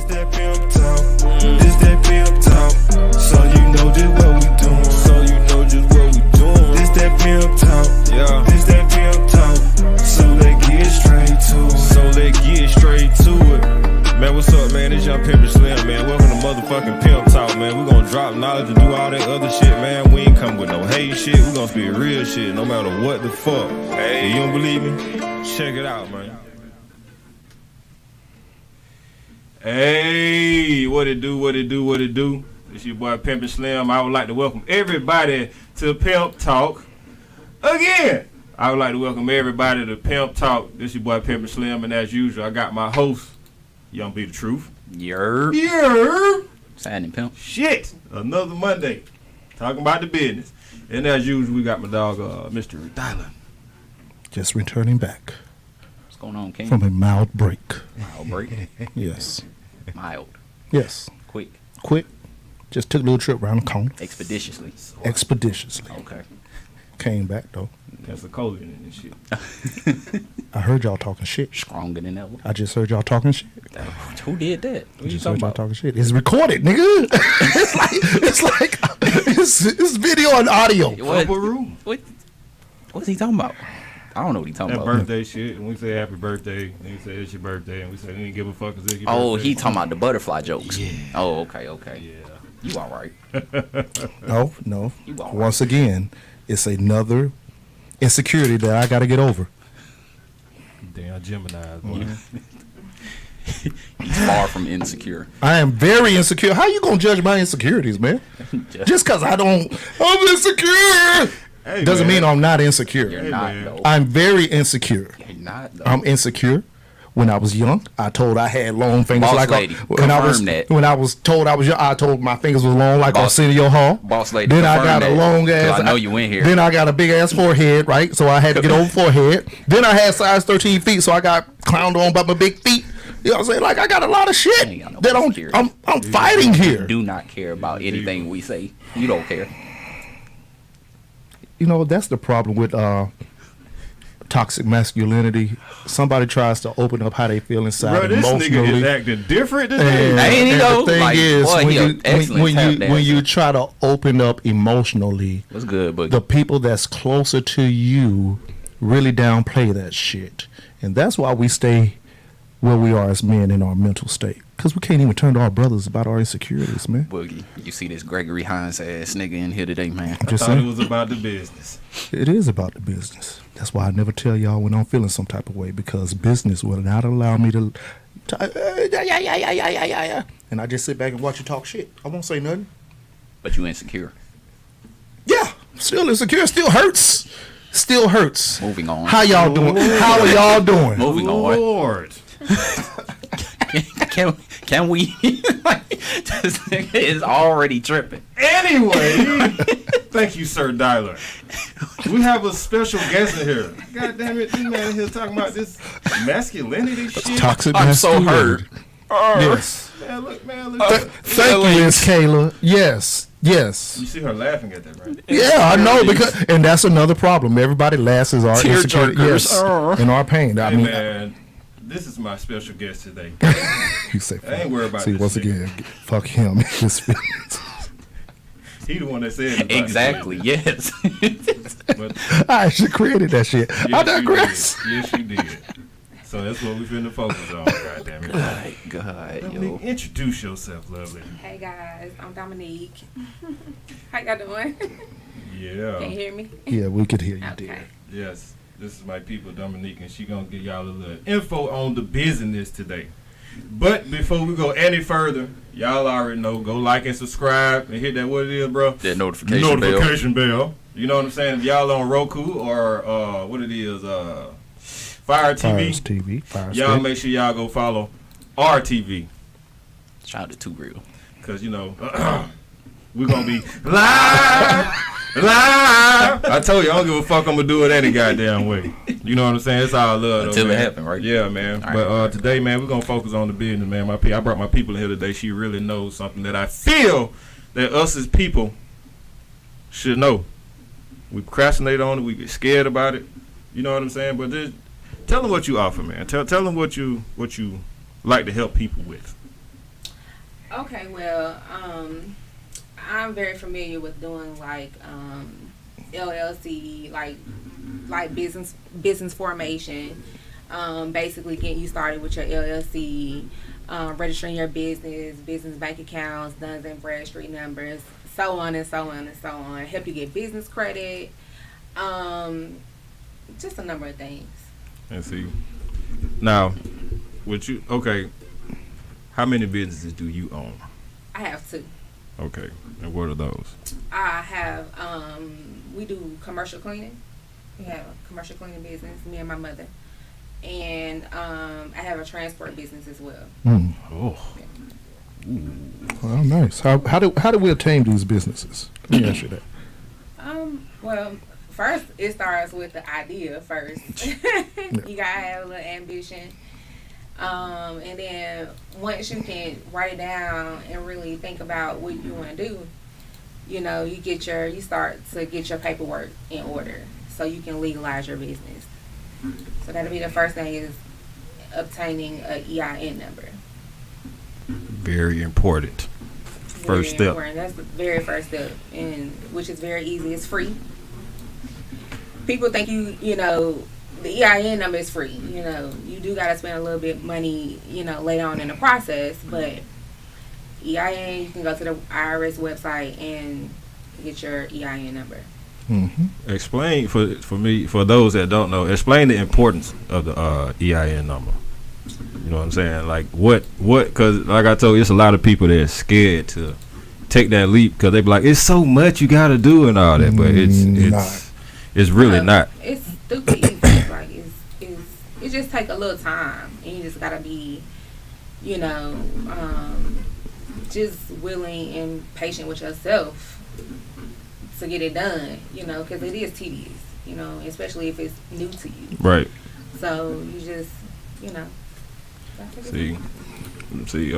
This that pimp talk. This that pimp talk. So you know just what we doing. This that pimp talk. Yeah. This that pimp talk. So let's get straight to it. Man, what's up, man? It's Young Pimpin Slimm, man. Welcome to motherfucking Pimp Talk, man. We're gonna drop knowledge and do all that other shit, man. We ain't come with no hate shit. We're gonna speak real shit, no matter what the fuck. Hey, you don't believe me? Check it out, man. Hey, what it do? It's your boy Pimpin Slimm. I would like to welcome everybody to Pimp Talk again. I would like to welcome everybody to Pimp Talk. This your boy Pimpin Slimm, and as usual, I got my host, Young Be the Truth. Yerp. Signing Pimp. Shit, another Monday, talking about the business. And as usual, we got my dog, Mr. Dylan. Just returning back What's going on, King? from a mild break. Mild break. Yes. Mild. Yes. Quick. Just took a little trip around the corner. Expeditiously. Okay. Came back though. That's a colon in this shit. I heard y'all talking shit. Stronger than ever. I just heard y'all talking shit. Who did that? What I you just talking heard y'all about? talking shit. It's recorded, nigga. it's video and audio. What? Room. What's he talking about? I don't know what he talking That about. birthday shit, and we say happy birthday, and we say it's your birthday, and we say we didn't give a fuck because it's your Oh, birthday. he talking about the butterfly jokes. Yeah. Oh, okay. Yeah. You all right? No. You all right? Once again, it's another insecurity that I got to get over. Damn Gemini, boy. He's far from insecure. I am very insecure. How you gonna judge my insecurities, man? Just because I'm insecure Hey, doesn't man. mean I'm not insecure. You're Hey, not man. though. I'm very insecure. You're not though. I'm insecure. When I was young, I told I had long fingers Boss like lady, when I was confirm that. when I was told I was young, I told my fingers was long like Boss- Arsenio Hall. Boss lady, Then I confirm got a that, long 'cause ass. I know you in here. Then I got a big ass forehead, right? So I had to get over forehead. Then I had size 13 feet, so I got clowned on by my big feet. You know what I'm saying? Like I got a lot of shit ain't got no that insecurity. I'm fighting here. Do not care about anything we say. You don't care. You know that's the problem with toxic masculinity. Somebody tries to open up how they feel inside Bro, this nigga emotionally. is acting different today. And, Ain't he and though? the thing Like, is, boy, he a excellent tap when you dancer. try to open up emotionally, What's good, but the people that's closer to you really downplay that shit, and that's why we stay where we are as men in our mental state, because we can't even turn to our brothers about our insecurities, man. Boogie, you see this Gregory Hines ass nigga in here today, man. I Just thought it saying, was about the business. it is about the business. That's why I never tell y'all when I'm feeling some type of way, because business will not allow me to and I just sit back and watch you talk shit. I won't say nothing. But you insecure. Yeah, still insecure, still hurts. Moving on. How y'all doing? How are y'all doing? Moving on. Lord. Can we? Like, this nigga is already tripping. Anyway, thank you, Sir Dylan. We have a special guest in here. God damn it, this man here talking about this masculinity shit. Toxic I'm so masculinity. Yes. Man, look. Thank you, Miss Kayla. Yes. You see her laughing at that, right? Yeah, I know, because and that's another problem. Everybody laughs at our Tear insecurity. jerkers. Yes, in our pain. I Hey, mean, man, this is my special guest today. you say, I ain't worried about see, this once shit. again, fuck him. His feelings. He the one that said it about Exactly. Yes. it. But I actually created that shit. I yes, digress. you did. So that's what we finna focus on, goddammit. My God, yo. Dominique, introduce yourself, lovely. Hey guys, I'm Dominique. How y'all doing? Can you Yeah. hear me? Yeah, we could hear you, Okay. dear. Yes. This is my people, Dominique, and she gonna give y'all a little info on the business today. But before we go any further, y'all already know, go like and subscribe and hit that, what it is, bro? That notification bell. You know what I'm saying? If y'all on Roku or what it is, Fire TV, Fires TV. Fires y'all TV. make sure y'all go follow RTV. Shout out to Too Real. Cause you know we're gonna be live. I told you I don't give a fuck. I'm gonna do it any goddamn way. You know what I'm saying? It's all love Until though, it man. happen, right? Yeah, man. All But right. today, man, we're gonna focus on the business, man. I brought my people in here today. She really knows something that I feel that us as people should know. We procrastinate on it. We get scared about it. You know what I'm saying? But tell them what you offer, man. Tell them what you like to help people with. Okay, well, I'm very familiar with doing like LLC, like business formation. Basically getting you started with your LLC, registering your business bank accounts, Duns and Bradstreet numbers, so on and so on and so on. Help you get business credit, just a number of things. And see, now, would you how many businesses do you own? I have two. Okay, and what are those? I have, we do commercial cleaning. We have a commercial cleaning business, me and my mother. And I have a transport business as well. Oh. Well, nice. How do we obtain these businesses? Let me ask you that. Well, first it starts with the idea first. You gotta have a little ambition. And then once you can write it down and really think about what you want to do, you start to get your paperwork in order so you can legalize your business. So that'll be the first thing, is obtaining a EIN number. Very important. First step. Important. That's the very first step, and which is very easy. It's free. People think the EIN number is free. You do got to spend a little bit money, later on in the process. But EIN, you can go to the IRS website and get your EIN number. Mm-hmm. Explain for those that don't know. Explain the importance of the EIN number. You know what I'm saying? Like what? Because like I told you, it's a lot of people that are scared to take that leap because they be like, it's so much you got to do and all that, but it's really not. It's stupid easy. Like it just take a little time, and you just gotta be, just willing and patient with yourself to get it done. Because it is tedious. Especially if it's new to you. Right. So you just, See, you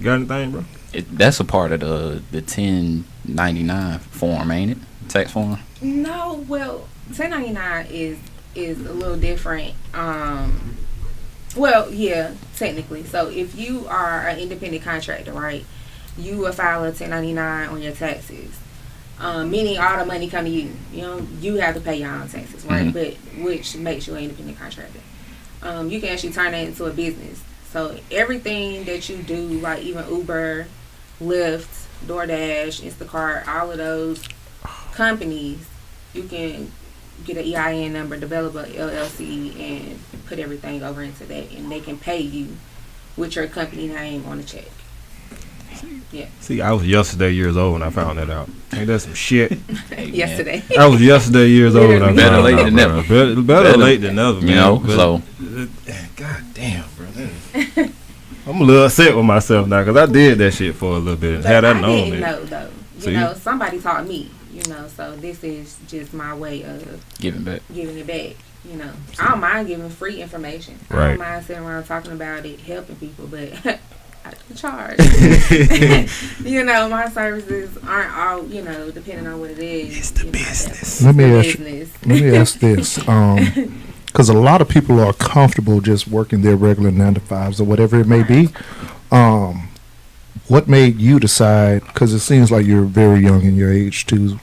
got anything, bro? That's a part of the 1099 form, ain't it? Tax form. No, well, 1099 is a little different. Well, yeah, technically. So if you are an independent contractor, right, you will file a 1099 on your taxes, meaning all the money come to you. You have to pay your own taxes, right? But which makes you an independent contractor. You can actually turn that into a business. So everything that you do, like even Uber, Lyft, DoorDash, Instacart, all of those companies, you can get an EIN number, develop a LLC, and put everything over into that, and they can pay you with your company name on the check. Yeah. See, I was yesterday years old when I found that out. Ain't that some shit? Yesterday. I was yesterday years old when I found Better that late out, than bro. never. Better late than never, man. So. God damn, bro. I'm a little upset with myself now because I did that shit for a little bit. Had I known didn't it. know, though. Somebody taught me, so this is just my way of giving it back. I don't mind giving free information. Right. I don't mind sitting around talking about it, helping people, but I don't charge. My services aren't all, depending on what it is. It's the business. Let me ask this. Because a lot of people are comfortable just working their regular 9-to-5s or whatever it may be. What made you decide, because it seems like you're very young in your age, to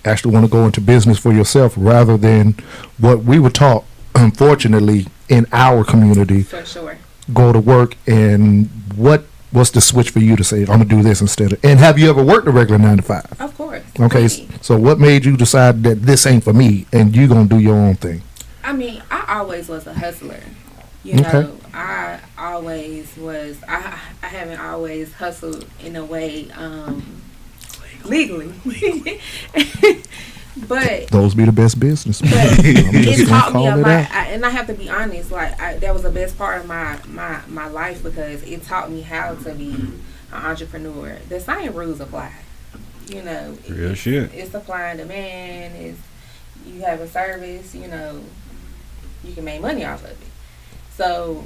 actually want to go into business for yourself rather than what we were taught, unfortunately, in our community? For sure. Go to work, and what was the switch for you to say, I'm going to do this instead of, and have you ever worked a regular 9-to-5? Of course. Okay, so what made you decide that this ain't for me and you going to do your own thing? I mean, I always was a hustler. I always was. I haven't always hustled in a way legally. But those be the best business. It taught me a lot, and I have to be honest. Like that was the best part of my life because it taught me how to be an entrepreneur. The same rules apply. Real shit. It's supply and demand. It's you have a service. You can make money off of it. So,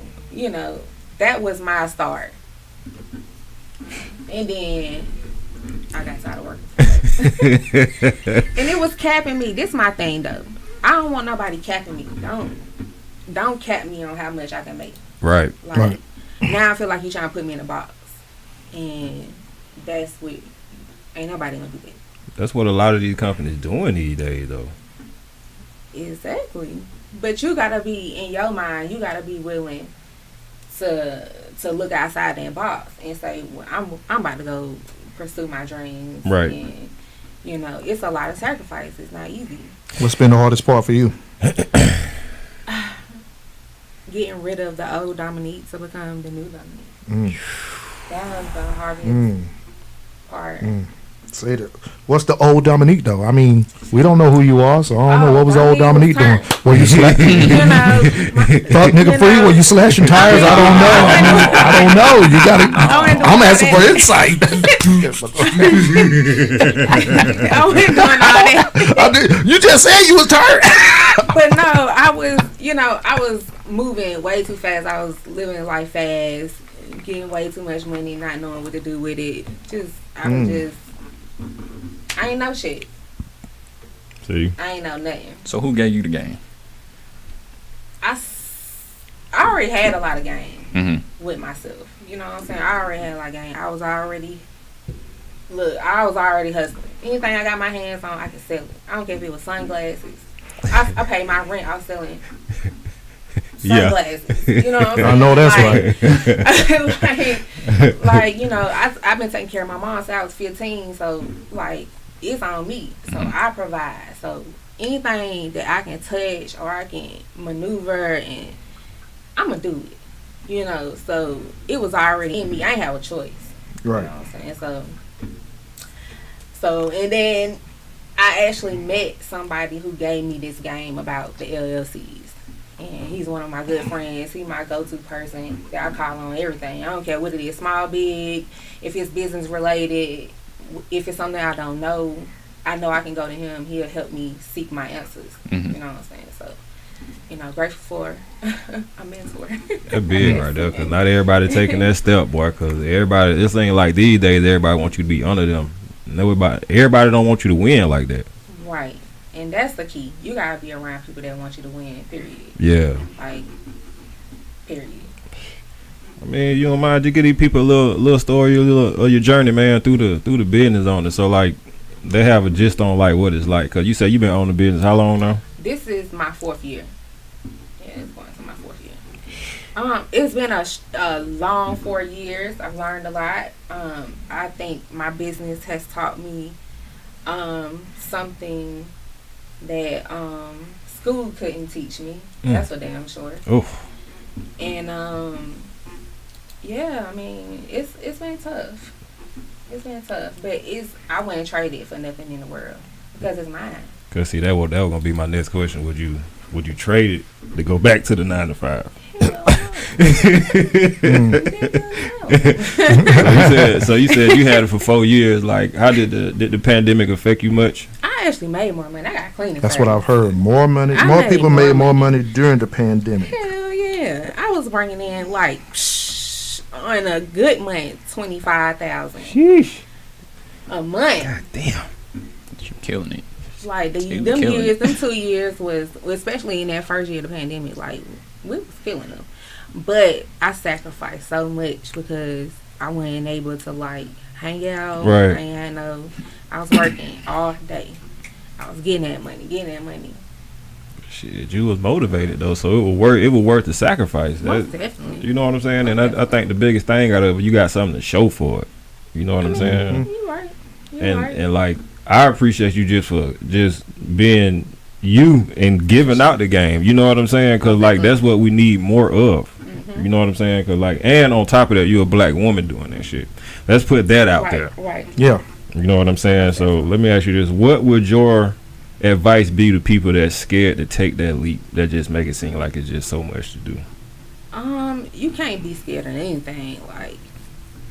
that was my start. And then I got tired of working. And it was capping me. This is my thing though. I don't want nobody capping me. Don't cap me on how much I can make. Right. Like now I feel like you're trying to put me in a box. And that's what, ain't nobody gonna do that. That's what a lot of these companies doing these days, though. Exactly. But you gotta be, in your mind, you gotta be willing to look outside that box and say, well, I'm about to go pursue my dreams. Right. And, you know, it's a lot of sacrifice. It's not easy. What's been the hardest part for you? Getting rid of the old Dominique to become the new Dominique. That was the hardest part. Say that. What's the old Dominique though? I mean, we don't know who you are, so I don't know what was the old Dominique doing. Were you slashing? You know, Fuck nigga free? Were you slashing tires? I don't know. I don't know. You gotta. I'm asking for insight. I wasn't doing all that. You just said you was tired. But no, I was moving way too fast. I was living life fast, getting way too much money, not knowing what to do with it. I ain't know shit. See? I ain't know nothing. So who gave you the game? I already had a lot of game with myself. You know what I'm saying? I already had a lot of game. I was already hustling. Anything I got my hands on, I could sell it. I don't care if it was sunglasses. I paid my rent. I was selling sunglasses. You know what I'm saying? I know that's right. like, you know, I've been taking care of my mom since I was 15. So, like, it's on me. So, I provide. So, anything that I can touch or I can maneuver, and I'm going to do it. You know, so it was already in me. I ain't have a choice. Right. You know what I'm saying? So, and then I actually met somebody who gave me this game about the LLCs. And he's one of my good friends. He's my go-to person that I call on everything. I don't care what it is, small, big, if it's business related, if it's something I don't know, I know I can go to him. He'll help me seek my answers. You know what I'm saying? So, you know, grateful for a mentor. That's big right there, because not everybody taking that step, boy, because everybody, this ain't like these days, everybody wants you to be under them. Everybody don't want you to win like that. Right. And that's the key. You gotta be around people that want you to win, period. Yeah. Like, period. I mean, you don't mind to give these people a little story, of your journey, man, through the business on it. So, like, they have a gist on, like, what it's like. Because you say you've been on the business how long now? This is my 4th year. Yeah, it's going to my 4th year. It's been a long 4 years. I've learned a lot. I think my business has taught me something that school couldn't teach me. That's for damn sure. Oof. And yeah, I mean, it's been tough. It's been tough, but I wouldn't trade it for nothing in the world because it's mine. Cause see, that was gonna be my next question. Would you trade it to go back to the 9 to 5? So you said you had it for 4 years. Like, how did the pandemic affect you much? I actually made more money. I got cleaning. That's what I've heard. More money. More people made more money during the pandemic. Hell yeah! I was bringing in like on a good month, $25,000. Sheesh. A month. God damn. You killing it. Like them 2 years was, especially in that first year of the pandemic, like we was killing them. But I sacrificed so much because I wasn't able to like hang out. Right. I was working all day. I was getting that money. Shit, you was motivated though, so it was worth the sacrifice. Most definitely. You know what I'm saying? And I think the biggest thing out of it, you got something to show for it. You know what I'm saying? You're right. And like, I appreciate you just for just being you and giving out the game. You know what I'm saying? Because like that's what we need more of. You know what I'm saying? Because like, and on top of that, you're a black woman doing that shit. Let's put that out there. Right. Yeah. You know what I'm saying? So let me ask you this: what would your advice be to people that's scared to take that leap, that just make it seem like it's just so much to do? You can't be scared of anything. Like,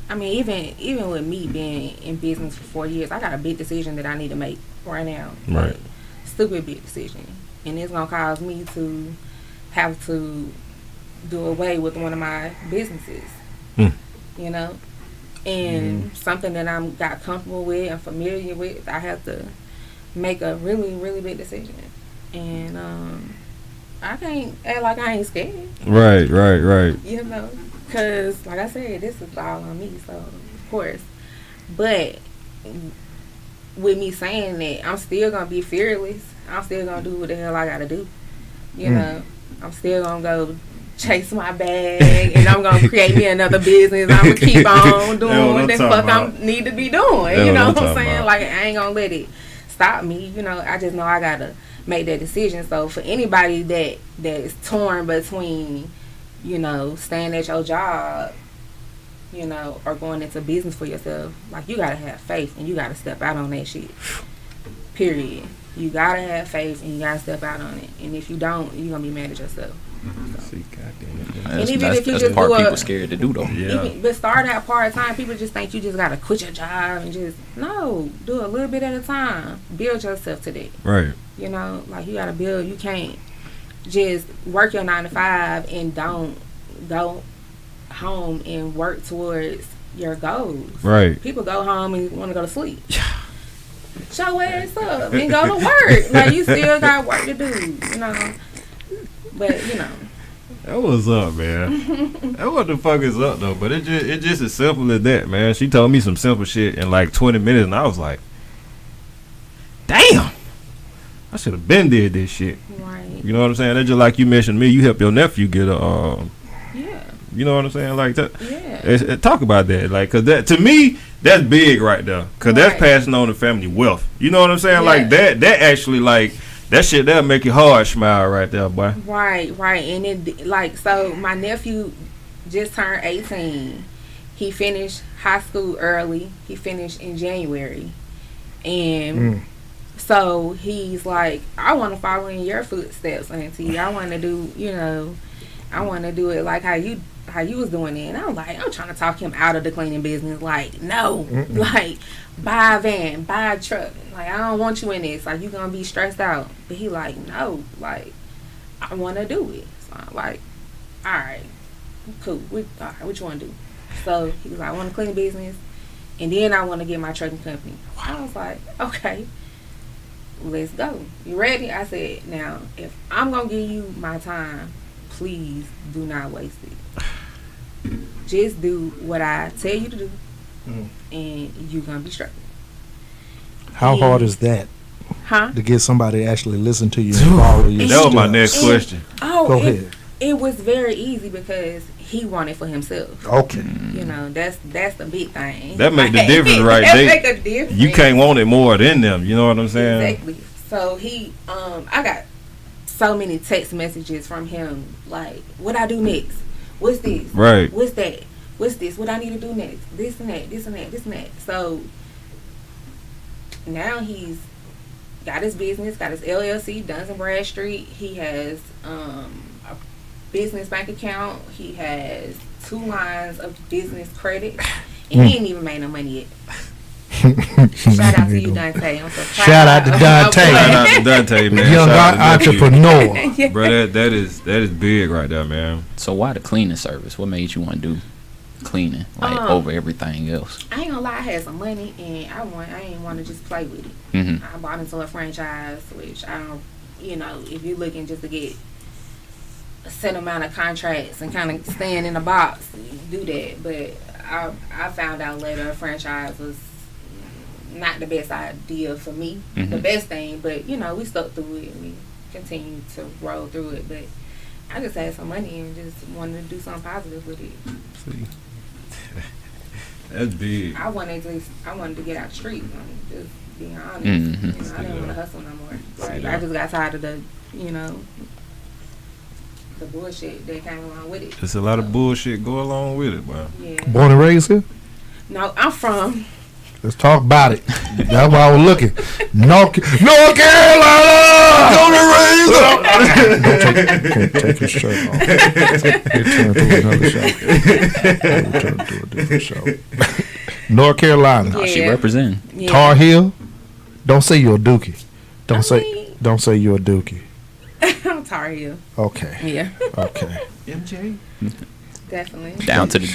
I mean, even with me being in business for 4 years, I got a big decision that I need to make right now. Right. Like, stupid big decision, and it's gonna cause me to have to do away with one of my businesses. You know, and something that I'm got comfortable with and familiar with, I have to make a really, really big decision. And I can't act like I ain't scared. Right. You know, Cause like I said, this is all on me, so of course. But with me saying that, I'm still gonna be fearless. I'm still gonna do what the hell I gotta do. You know, I'm still gonna go chase my bag, and I'm gonna create me another business. I'm gonna keep on doing what the fuck I need to be doing. You know what I'm saying? Like, I ain't gonna let it stop me. You know, I just know I gotta make that decision. So for anybody that is torn between, you know, staying at your job, you know, or going into business for yourself, like, you gotta have faith and you gotta step out on that shit. Period. You gotta have faith and you gotta step out on it. And if you don't, you're gonna be mad at yourself. So. That's, even if you that's just part do people scared to do though. But start out part time, people just think you just gotta quit your job and just no, do a little bit at a time. Build yourself to that. Right. You know, like, you gotta build. You can't just work your 9 to 5 and don't go home and work towards your goals. Right. People go home and want to go to sleep. Show ass up and go to work. Like, you still got work to do, you know. But, you know. That was up, man. That what the fuck is up, though. But it just as simple as that, man. She told me some simple shit in like 20 minutes, and I was like, damn. I should have been did this shit. Right. You know what I'm saying? That's just like you mentioned me. You help your nephew get a, yeah. You know what I'm saying? Like that. Yeah. Talk about that. Like, cause that, to me, that's big right there. Cause that's passing on the family wealth. You know what I'm saying? Yeah. Like that actually, like, that shit that'll make your heart smile right there, boy. Right. And it, like, so my nephew just turned 18. He finished high school early. He finished in January. And so he's like, I want to follow in your footsteps, Auntie. I want to do, you know, I want to do it like how you was doing it. And I'm like, I'm trying to talk him out of the cleaning business. Like, no, like, buy a van, buy a truck. Like, I don't want you in this. Like, you gonna be stressed out. But he like, no, like, I want to do it. So I'm like, all right, cool. All right, what you want to do? So he was like, I want to clean the business, and then I want to get my trucking company. I was like, okay, let's go. You ready? I said, now, if I'm gonna give you my time, please do not waste it. Just do what I tell you to do, and you're gonna be straight. How hard is that? Huh? To get somebody to actually listen to you and follow you. That was my next question. Go ahead. It was very easy because he wanted for himself. Okay. You know, that's the big thing. That make the difference, right? That make a difference. You can't want it more than them. You know what I'm saying? Exactly. So he, I got so many text messages from him, like, what I do next? What's this? Right. What's that? What's this? What I need to do next? This and that, this and that, this and that. So now he's got his business, got his LLC, Duns and Bradstreet. He has a business bank account. He has 2 lines of business credit, and he ain't even made no money yet. Shout out to you, Dante. I'm so proud. Shout out to Dante. Shout out to Dante, man. Young entrepreneur. Bro, that is big right there, man. So why the cleaning service? What made you want to do cleaning over everything else? I ain't gonna lie, I had some money and I ain't want to just play with it. I bought into a franchise, which I don't, you know, if you're looking just to get a set amount of contracts and kind of staying in the box, you do that. But I found out later a franchise was not the best idea for me, the best thing. But you know, we stuck through it and we continued to roll through it. But I just had some money and just wanted to do something positive with it. See, that's big. I wanted to get out the street. I'm just being honest. You know, I didn't want to hustle no more. Like, I just got tired of the, you know, the bullshit that came along with it. There's a lot of bullshit go along with it, bro. Yeah. Born and raised here? No, I'm from. Let's talk about it. That's why I was looking. North Carolina! Take his shirt off. Return to another show. Return to a different show. North Carolina. Nah, she representing. Yeah. Tar Heel. Don't say you're a dookie. Don't say you're a dookie. I'm Tar Heel. Okay. Yeah. Okay. MJ. Definitely. Down to the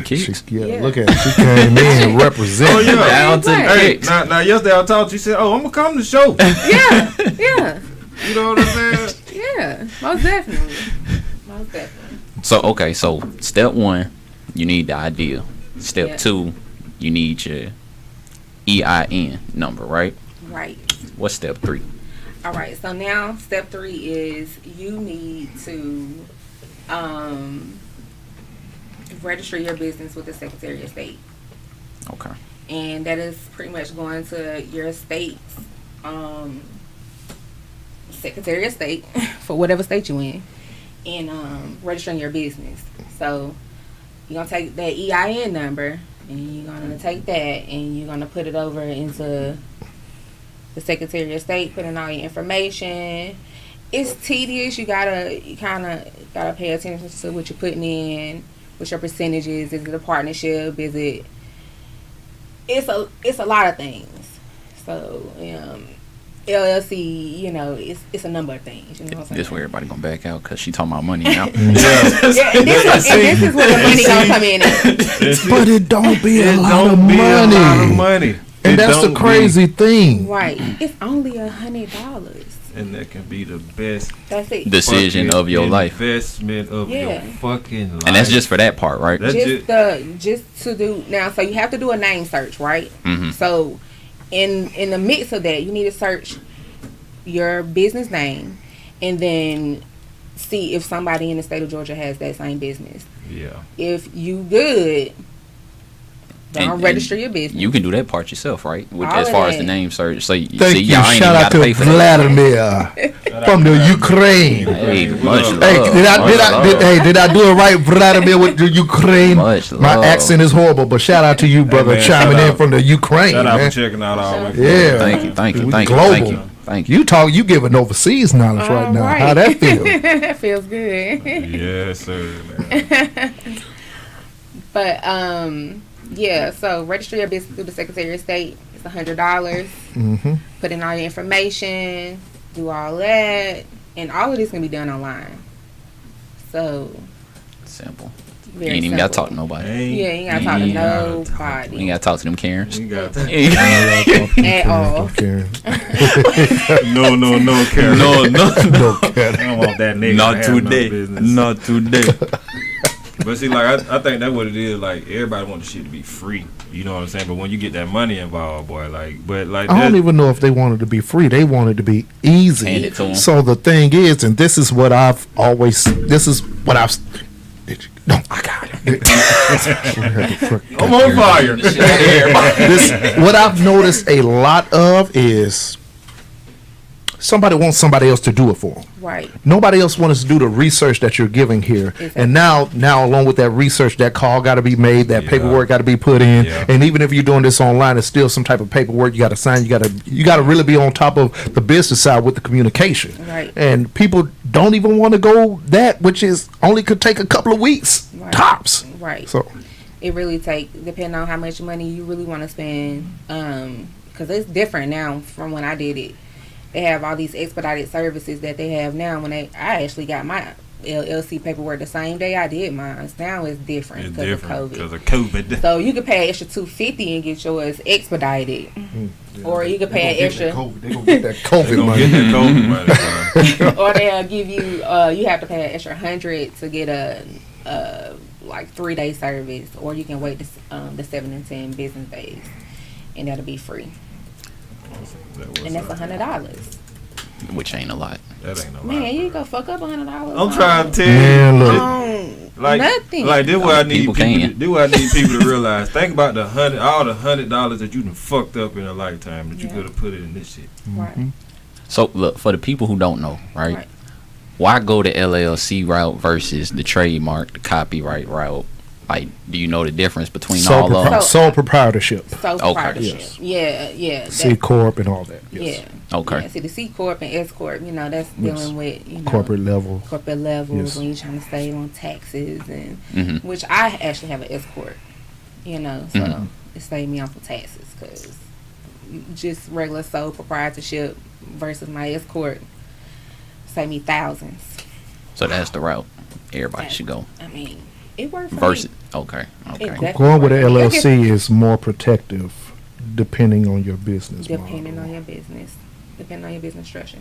kids. Yeah, look at it. She came in and represented. Oh, yeah. Down to the Hey, kids. now yesterday I talked to you, said, oh, I'm going to come to the show. Yeah. You know what I'm saying? Yeah. Most definitely. So step one, you need the idea. Step Yeah. 2, you need your EIN number, right? Right. What's step 3? All right. So now step 3 is you need to register your business with the Secretary of State. Okay. And that is pretty much going to your state's Secretary of State for whatever state you in, and registering your business. So you're gonna take that EIN number and you're gonna take that and you're gonna put it over into the Secretary of State, put in all your information. It's tedious. You kind of gotta pay attention to what you're putting in, what your percentages. Is it a partnership? Is it? It's a lot of things. So LLC, it's a number of things. You know what I'm saying? This where everybody gonna back out because she talking about money now. Yeah, and this is where the money gonna come in. But it don't be a lot of money. And that's the crazy thing. Right. It's only $100. And that can be the best That's it. Decision of your life. investment of your fucking life. And that's just for that part, right? That's Just to do now. So you have to do a name search, right? Mm-hmm. So in the mix of that, you need to search your business name, and then see if somebody in the state of Georgia has that same business. Yeah. If you good, And register your business. You can do that part yourself, right? All As of far as that. the name search. So Thank see, you. y'all ain't Shout even out got to pay to for that. Vladimir from the Ukraine. Hey, much love. Hey, much did I do it right, Vladimir, with the Ukraine? Much My love. accent is horrible, but shout out to you, brother, man, chiming shout in out. from the Ukraine, Shout out for man. checking out all my Yeah. Thank you, thank you, We thank you, global. thank you, thank you. You giving overseas knowledge right now. Right. How that feel? That feels good. Yes, sir, man. But yeah. So register your business through the Secretary of State. It's $100. Mm-hmm. Put in all your information. Do all that, and all of this can be done online. So Simple. You very ain't even got to simple. talk to nobody. Yeah, you ain't gotta talk to You nobody ain't got to talk to them Karens. You got at all. no, Karen. No, I don't want that nigga. not to have today. No business. Not today. But see, like I think that's what it is. Like everybody want the shit to be free. You know what I'm saying? But when you get that money involved, boy, like I don't even know if they wanted to be free. They wanted to be easy. Hand it to 'em. So the thing is, and this is what I've. No, I got it. I'm on fire. What I've noticed a lot of is somebody wants somebody else to do it for them. Right. Nobody else wants to do the research that you're giving here. Exactly. And now along with that research, that call got to be made, that Yeah. paperwork got to be put in. Yeah. And even if you're doing this online, it's still some type of paperwork you got to sign. You got to really be on top of the business side with the communication. Right. And people don't even want to go that, which is only could take a couple of weeks Right. tops. Right. So It really depending on how much money you really want to spend, because it's different now from when I did it. They have all these expedited services that they have now. I actually got my LLC paperwork the same day I did mine. Now it's different It's because different of because COVID. of COVID. So you could pay an extra $250 and get yours expedited, or you could pay an extra, They gonna get that They COVID gonna money. get that COVID money. or they'll give you. You have to pay an extra $100 to get a like 3-day service, or you can wait the 7 and 10 business days, and that'll be free. And that's $100. Which ain't a lot. That ain't no Man, lie. you go fuck up $100. I'm trying to tell you. Man, look. Like, nothing. Like this what I need People people. can. This what I need people to realize. Think about all the $100 that you done fucked up in a lifetime that you Yeah. could have put it in this shit. Right. So look, for the people who don't know, right? Right. Why go the LLC route versus the trademark, the copyright route? Like, do you know the difference between all of them? Sole proprietorship, So Okay. partnership. Yes. Yeah. C Corp, and all that. Yes. Yeah. Okay. Yeah, see, the C Corp and S Corp, that's dealing with, Corporate level. corporate levels Yes. when you're trying to save on taxes, and Mhm. which I actually have an S Corp, so Mhm. it saved me off of taxes because just regular sole proprietorship versus my S Corp saved me thousands. So that's the route everybody should go. I mean, it worked for Versus, me. okay. Exactly. Going with an Worked for me. LLC is more protective, depending on your business Depending model. on your business, depending on your business structure.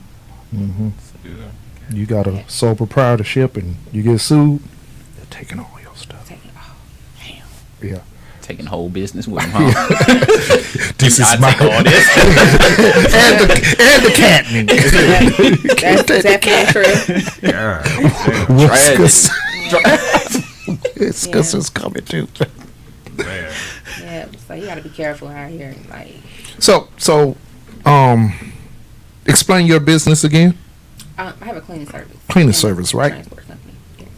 Hmm Yeah. You got a sole proprietorship, and you get sued, they're taking all your stuff. Take it. Oh, Yeah. Taking whole business with him, huh? This is I my take all this. and the cat. That's definitely true. Whiskas. Whiskas is coming too. Man. Yeah, so you gotta be careful out here. Like, So, explain your business again. I have a cleaning service. Cleaning And service, right? Transport company. Yes.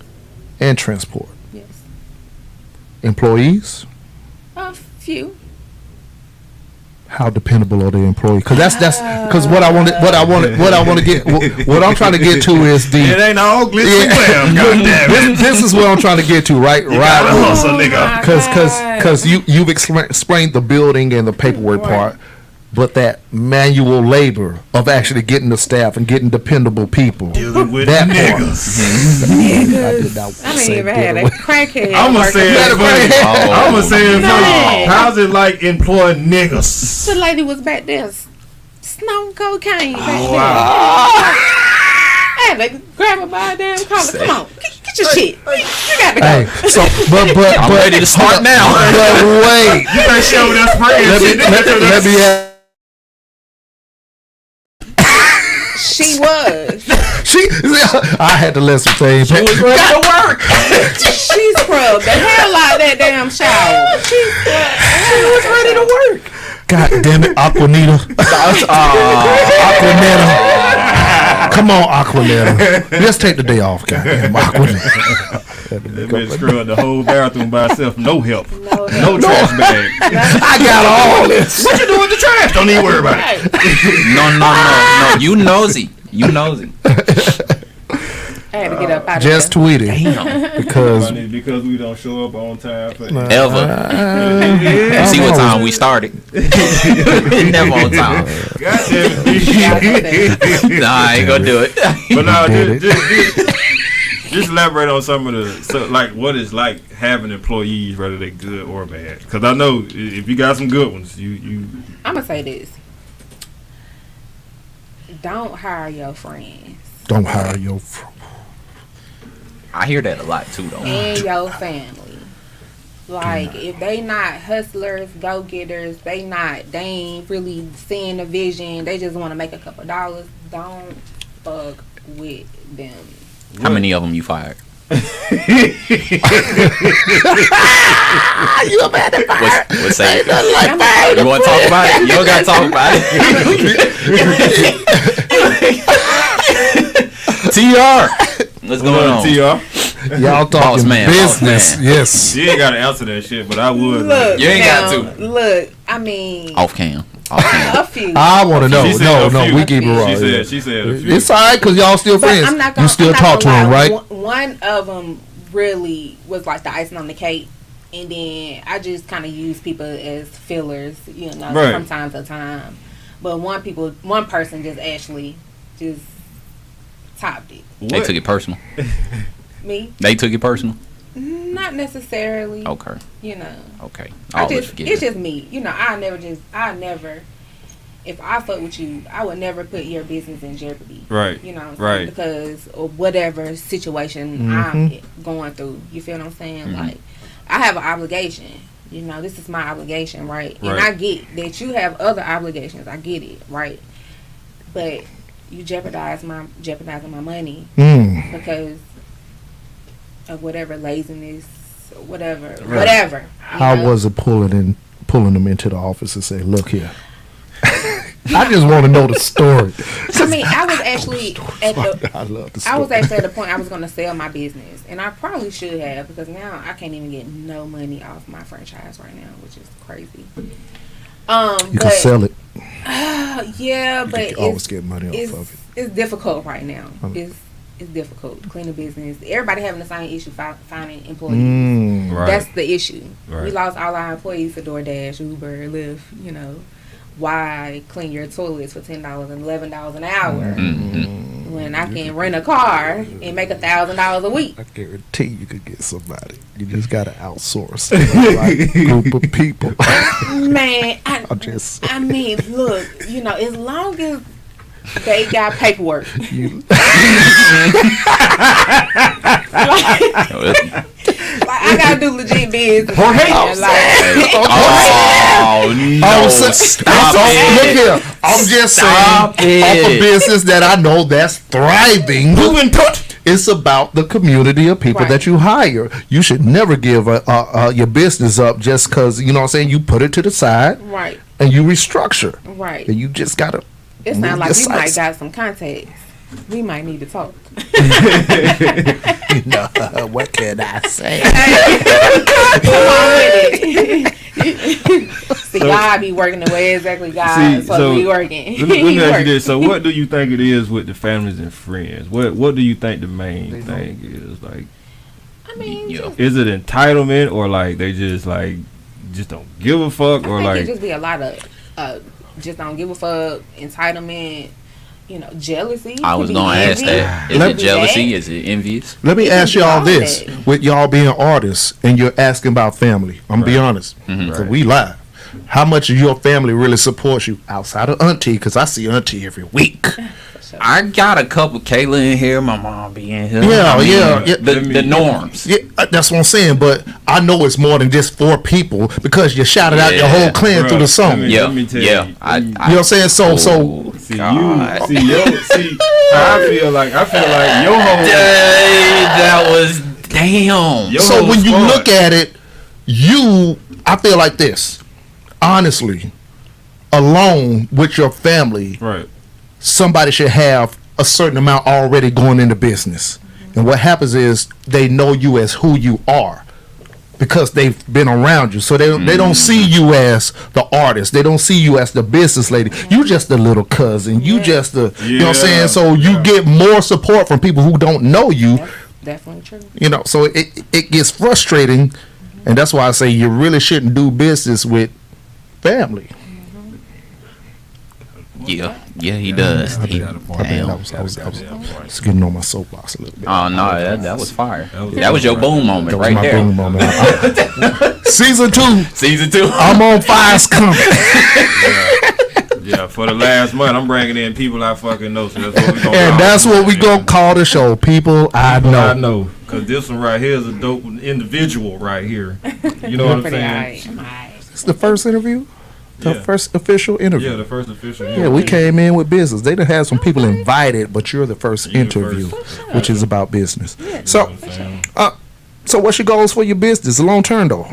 And transport. Yes. Employees. A few. How dependable are the employees? Because because what I want to get what I'm trying to get to is the It ain't all glitz and glam. Goddamn. this is what I'm trying to get to, right? Gotta hustle, nigga. Because you've explained the building and the paperwork part, but that manual labor of actually getting the staff and getting dependable people, Dealing with that niggas. I didn't even have that crackhead. I'm gonna say it for you. I'm gonna say it for you. No. How's it like employing niggas? The lady was back there snorting cocaine back there. Wow. I had to grab her by a damn collar. Come on, get your shit. You got to go. Hey, so but I'm ready to start now. But wait, You better show me that spray and shit. let me ask. She was. I had to let some things. She was ready to work. She scrubbed the hell out of that damn shower. She was ready to work. God damn it, Aquanita. Aquanetta. Come on, Aquanetta. Let's take the day off, goddamn Aquanetta. That bitch screwed the whole bathroom by herself. No help. No No trash bag. I got all this. What you doing with the trash? Don't even worry about it. No. You nosy. You nosy. I had to get up out Just of there. tweet it Because we don't show up on time. For Ever. See what time we started. Never on time. Goddamn. Nah, I ain't gonna do it. But no, just elaborate on some of the like what it's like having employees, whether they're good or bad. Because I know if you got some good ones, you. I'm gonna say this: don't hire your friends Don't hire your. I hear that a lot too, though. and your family. Like, if they not hustlers, go getters, they ain't really seeing the vision. They just want to make a couple dollars. Don't fuck with them. How many of them you fired? You a bad fire. What's say? Like fire. You want to talk about it? You don't got to talk about it. TR. What's going on? TR? Y'all talking Boss man, business? boss man. Yes. You ain't got to answer that shit, but I would. Look, You ain't got now, to. Look, I mean, Off cam. a few. I want to know. She said a No, few. we keep it raw. She said a few. It's all right because y'all still But friends. I'm not gonna, You still I'm not talk to gonna him, lie. right? One of them really was like the icing on the cake, and then I just kind of use people as fillers, Right. from time to time. But one person just actually just topped it. They took it personal. Me, They took it personal. not necessarily. Okay. Okay. It's just me. I never. If I fuck with you, I would never put your business in jeopardy. Right. You know what I'm Right. saying? Because of whatever situation I'm going through. You feel what I'm saying? Like, I have an obligation. This is my obligation, right? And Right. I get that you have other obligations. I get it, right? But you jeopardizing my money because of whatever laziness, whatever. How was it pulling them into the office and say, "Look here"? I just want to know the story. I mean, I was actually at I love the story. I was actually at the point I was going to sell my business, and I probably should have, because now I can't even get no money off my franchise right now, which is crazy. You can sell it. Yeah, but You can always get money off of it. It's difficult right now. It's difficult to clean a business. Everybody having the same issue finding employees. Right. That's the issue. Right. We lost all our employees to DoorDash, Uber, Lyft. Why clean your toilets for $10 and $11 an hour when I can rent a car and make $1,000 a week? I guarantee you could get somebody. You just got to outsource the right group of people. Man, I mean, look, as long as they got paperwork. Like I gotta do legit business. Oh, hey. No, Stop it. Look here. I'm just saying, off a business that I know that's thriving. Moving touch. It's about the community of people that you hire. You should never give your business up just because, you know what I'm saying, you put it to the side. Right. And you restructure. Right. And you just got to. It's not like we might got some contacts. We might need to talk. What can I say? Come on with it. See, God be working the way exactly God supposed to be working. Let me ask you this. So what do you think it is with the families and friends? What do you think the main thing is? Like, I mean, is it entitlement or like they just don't give a fuck or like it just be a lot of just don't give a fuck, entitlement, jealousy. I was gonna ask that. Is it jealousy? Is it envious? Let me ask y'all this: with y'all being artists and you're asking about family, I'm gonna be honest. So we live. How much of your family really supports you outside of Auntie? Because I see Auntie every week. I got a couple. Kayla in here. My mom be in here. Yeah. The norms. Yeah, that's what I'm saying. But I know it's more than just 4 people because you shouted out your whole clan through the song. Let me tell you. You know what I'm saying? So see how I feel like your whole that was damn. So when you look at it, I feel like this. Honestly, alone with your family, right? Somebody should have a certain amount already going into business. And what happens is they know you as who you are because they've been around you. So they don't see you as the artist. They don't see you as the business lady. You just the little cousin. You just the, you know what I'm saying? So you get more support from people who don't know you. That's definitely true. So it gets frustrating. And that's why I say you really shouldn't do business with family. Yeah, he does. I was getting on my soapbox a little bit. Oh no, that was fire. That was your boom moment right there. Boom moment. Season 2. Season 2. I'm on fire's coming. Yeah, for the last month, I'm bringing in people I fucking know. So that's what we gonna call the show. People I know. Because this one right here is a dope individual right here. You know what I'm saying? It's the first interview. The first official interview. Yeah, the first official interview. Yeah, we came in with business. They done had some people invited, but you're the first interview, which is about business. So what's your goals for your business? Long term though.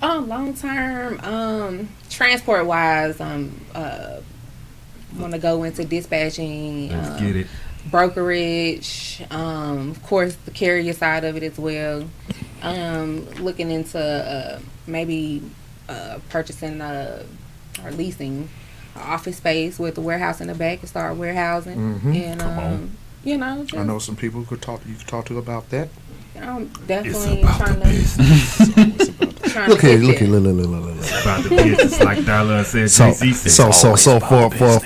Long term, transport wise, want to go into dispatching. Let's get it. Brokerage, of course, the carrier side of it as well. Looking into maybe purchasing or leasing office space with the warehouse in the back and start warehousing. And just, I know some people you could talk to about that. I'm definitely trying to. Look here. About the business, like Darla said. So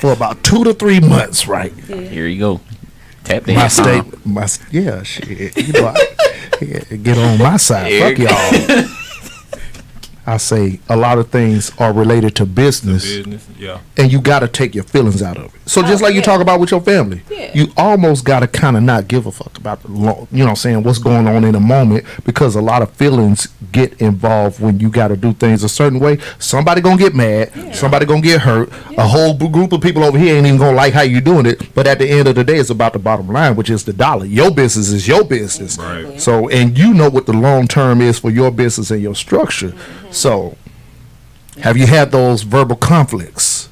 for about 2 to 3 months, right? Yeah. Here you go. Tap my state, shit. Get on my side. Fuck y'all. I say a lot of things are related to business, and you got to take your feelings out of it. So just like you talk about with your family, you almost got to kind of not give a fuck about what's going on in the moment, because a lot of feelings get involved when you got to do things a certain way. Somebody gonna get mad, somebody gonna get hurt. A whole group of people over here ain't even gonna like how you doing it. But at the end of the day, it's about the bottom line, which is the dollar. Your business is your business. Right. So, and you know what the long term is for your business and your structure. So, have you had those verbal conflicts?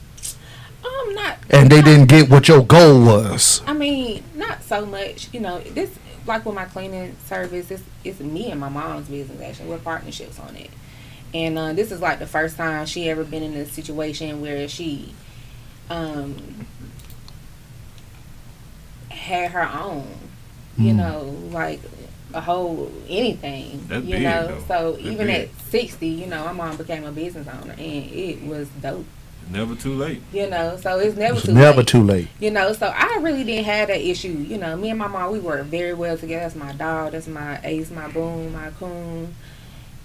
And they didn't get what your goal was? I mean, not so much. This, like with my cleaning service, it's me and my mom's business, actually. We're partnerships on it. And this is like the first time she ever been in a situation where she had her own, like a whole anything. That's big, though. So That's even big. at 60, my mom became a business owner, and it was dope. Never too late. So it's never too late. So I really didn't have that issue. Me and my mom, we work very well together. That's my dog. That's my ace, my boom, my coon.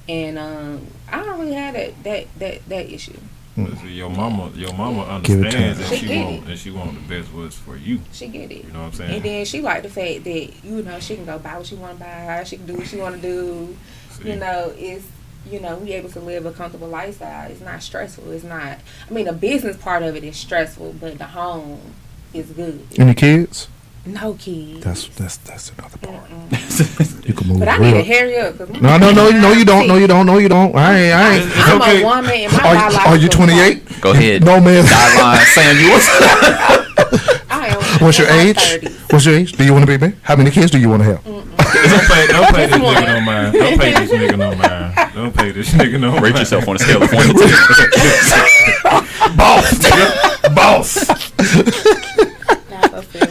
And I don't really have that issue. So your mama understands that she want the best what's for you. She get it. You know what I'm saying? And then she like the fact that she can go buy what she want to buy, she can do what she want to do. You know, it's, you know, we able to live a comfortable lifestyle. It's not stressful. It's not. I mean, the business part of it is stressful, but the home is good. Any kids? No kids. That's another part. You can move. But I need to hurry up. No, you don't. No, you don't. I ain't. It's I'm okay. a woman, and my Are you 28? Go ahead. No, man. Sideline Sam, you was. I am. What's your in my age? 30s. What's your age? Do you want to be me? How many kids do you want to have? Don't pay this nigga no mind. Don't pay this nigga no mind. Don't pay this nigga no mind. Rate yourself on a scale of 1 to 10. Boss, nigga. Boss. Not so serious.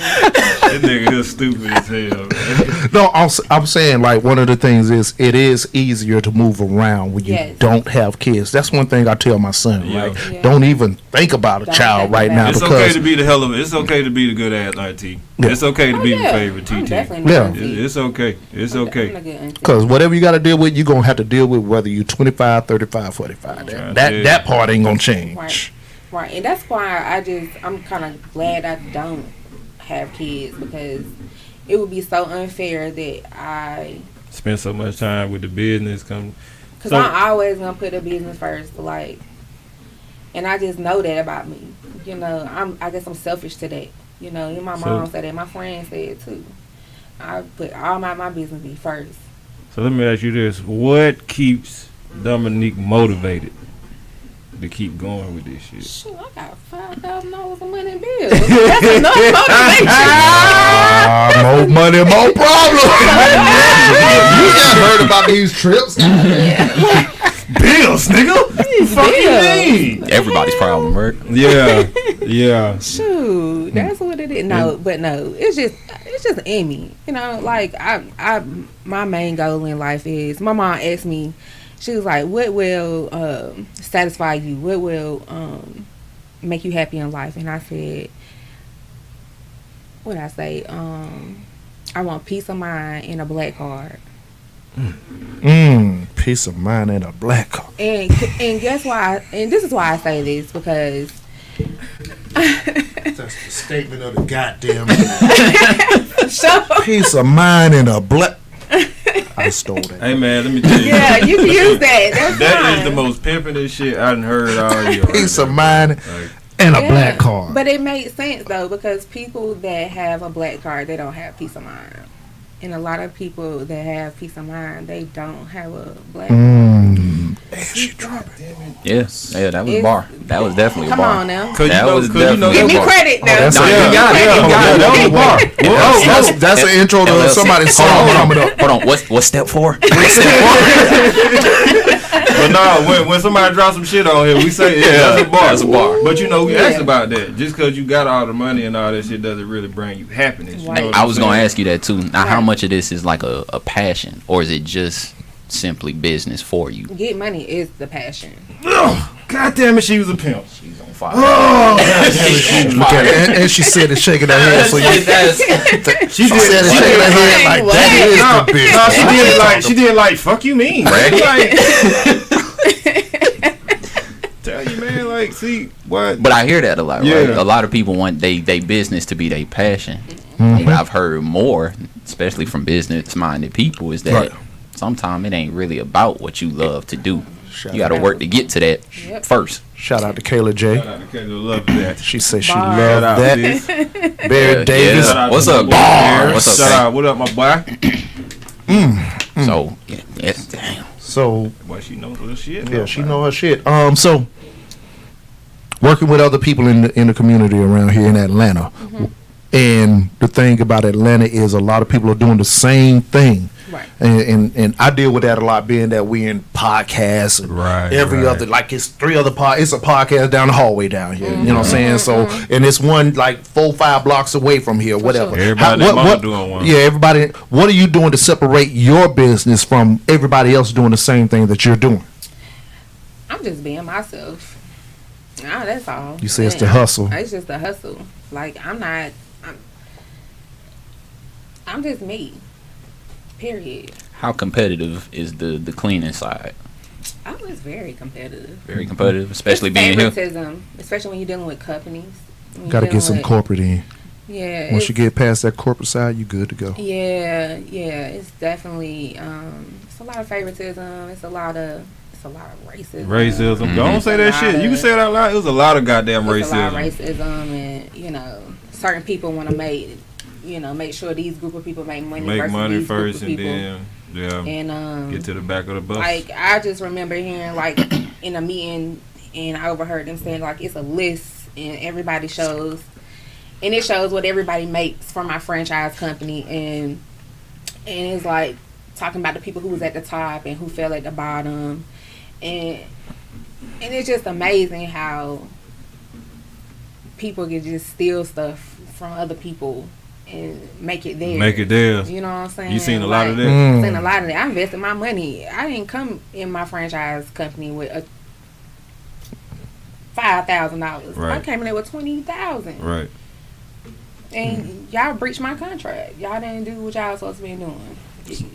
That nigga here stupid as hell, man. No, I'm saying like one of the things is it is easier to move around when you Yes. don't have kids. That's one thing I tell my son. Yeah. Like, Yeah. don't even think about a Don't child think right about now it. It's because okay to be the hell of it. It's okay to be the good ass auntie. Yeah. It's okay to be the yeah. favorite I'm TT. definitely Yeah. not auntie. It's okay. It's I'm a okay. good auntie. because whatever you got to deal with, you're gonna have to deal with whether you're 25, 35, 45. Yeah. That part ain't gonna change. Right, and that's why I'm kind of glad I don't have kids, because it would be so unfair that Spend so much time with the business. because I'm always gonna put the business first, like, and I just know that about me. You know, I guess I'm selfish to that. You know, and my mom said that, my friends said it too. I put all my business be first. So let me ask you this: what keeps Dominique motivated to keep going with this shit? Shoot, I got $5,000 of money in bills. That's enough motivation. More money, more problems. You just heard about these trips. Bills, nigga. Fuck you mean? Everybody's problem, right? Yeah, yeah. Shoot, that's what it is. No, but no, it's just in me. You know, like my main goal in life is, my mom asked me, she was like, what will satisfy you? What will make you happy in life? And I said, what I say? I want peace of mind and a black card. Peace of mind and a black car. And guess why? And this is why I say this, because That's the statement of the goddamn. so, Peace of mind and a black. I stole that. Hey man, let me tell you. yeah, you can use that. That's That fine. is the most pimping shit I done heard all year. Peace of mind and a Yeah, black car. But it made sense though, because people that have a black card, they don't have peace of mind. And a lot of people that have peace of mind, they don't have a black card. Yeah, that was a bar. That was definitely a Come bar. on now. That was definitely Give a me bar. credit now. that's No, a- you got it. You got it. that was a bar. That's an intro to LLC. somebody's song coming up. Hold on. What's step 4? But no, when somebody drops some shit on here, we say that's a bar. That's a bar. But you know, we asked about that. Just because you got all the money and all that shit doesn't really bring you happiness. You know Right. what I I'm was saying? gonna ask you that too. Now, how Right. much of this is like a passion, or is it just simply business for you? Get money is the passion. God damn it, she was a pimp. She's on fire. Look at it. And she said it shaking her head. So you, She she said it shaking her head like What? that is No, the bitch. no, she did like fuck you mean. Like, tell you man, like, see what? But I hear that a lot, right? Yeah. A lot of people want they business to be their passion. What I've heard more, especially from business-minded people, is that Right. sometimes it ain't really about what you love to do. Shout You got to out. work to get to that Yep. first. Shout out to Kayla J. Shout out to Kendall, love that. She said she Bars. Shout loved out, that. sis. Barry Davis. Shout out What's to up, my boy Bars? Bear. What's up, Shout Frank? out, what up, my boy? So, yeah, damn. So Boy, she knows her shit. yeah, she know her shit. So working with other people in the community around here in Atlanta, and the thing about Atlanta is a lot of people are doing the same thing. Right. And I deal with that a lot, being that we in podcasts and Right, every right. other, like it's 3 other it's a podcast down the hallway down here. You know what I'm saying? So and it's one like 4-5 blocks away from here, whatever. sure. Everybody and their mama doing one. Yeah, everybody. What are you doing to separate your business from everybody else doing the same thing that you're doing? I'm just being myself. Nah, that's all. You say it's And the hustle. It's just the hustle. Like I'm just me. Period. How competitive is the cleaning side? I was very competitive. Very competitive, especially It's being here. favoritism, especially when you're dealing with companies. When you're Got to dealing get some with- corporate in. Yeah. Once you it's- get past that corporate side, you good to go. Yeah, it's definitely it's a lot of favoritism. It's a lot of racism. Racism. Don't say that shit. You can say it out loud. It was a lot of goddamn racism. It's a lot of racism, and certain people want to make sure these group of people make money. Make versus money these first, group of and people. then get to the back of the bus. Like I just remember hearing like in a meeting, and I overheard them saying like it's a list, and everybody shows, and it shows what everybody makes from my franchise company, and it's like talking about the people who was at the top and who fell at the bottom. And it's just amazing how people can just steal stuff from other people and make it theirs. Make it theirs. You know what I'm saying? You seen a lot of that? I've seen a lot of that. I invested my money. I didn't come in my franchise company with a $5,000. Right. I came in there with $20,000. Right. And y'all breached my contract. Y'all didn't do what y'all was supposed to be doing.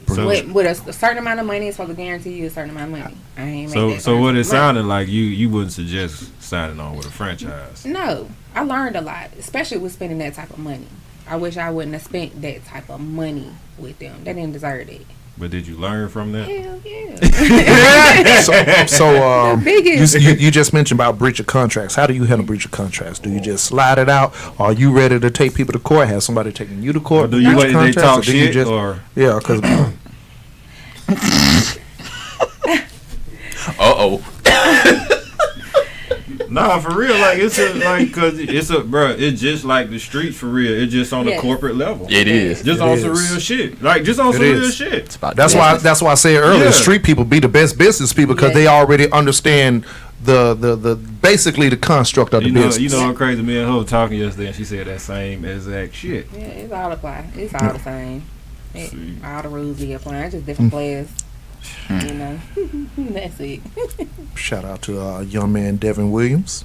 So, with a certain amount of money, it's supposed to guarantee you a certain amount of money. I ain't make that so what it money. sounded like, you wouldn't suggest signing on with a franchise. No, I learned a lot, especially with spending that type of money. I wish I wouldn't have spent that type of money with them. They didn't deserve it. But did you learn from that? Hell yeah. So biggest. you just mentioned about breach of contracts. How do you handle breach of contracts? Do you just slide it out? Are you ready to take people to court? Have somebody taking you to court? Or do you wait till they talk do you shit? just, Or yeah, because nah, for real, like it's just like the streets for real. It's just on a corporate level. It is. Just on some real shit. Like just on some real shit. that's why I said earlier, Yeah. street people be the best business people because they already understand the basically the construct of the business. You know, crazy me and her talking yesterday, and she said that same exact shit. Yeah, it's all apply. It's all the same. All the rules be applying. Just different players. You know, that's it. Shout out to young man Devin Williams,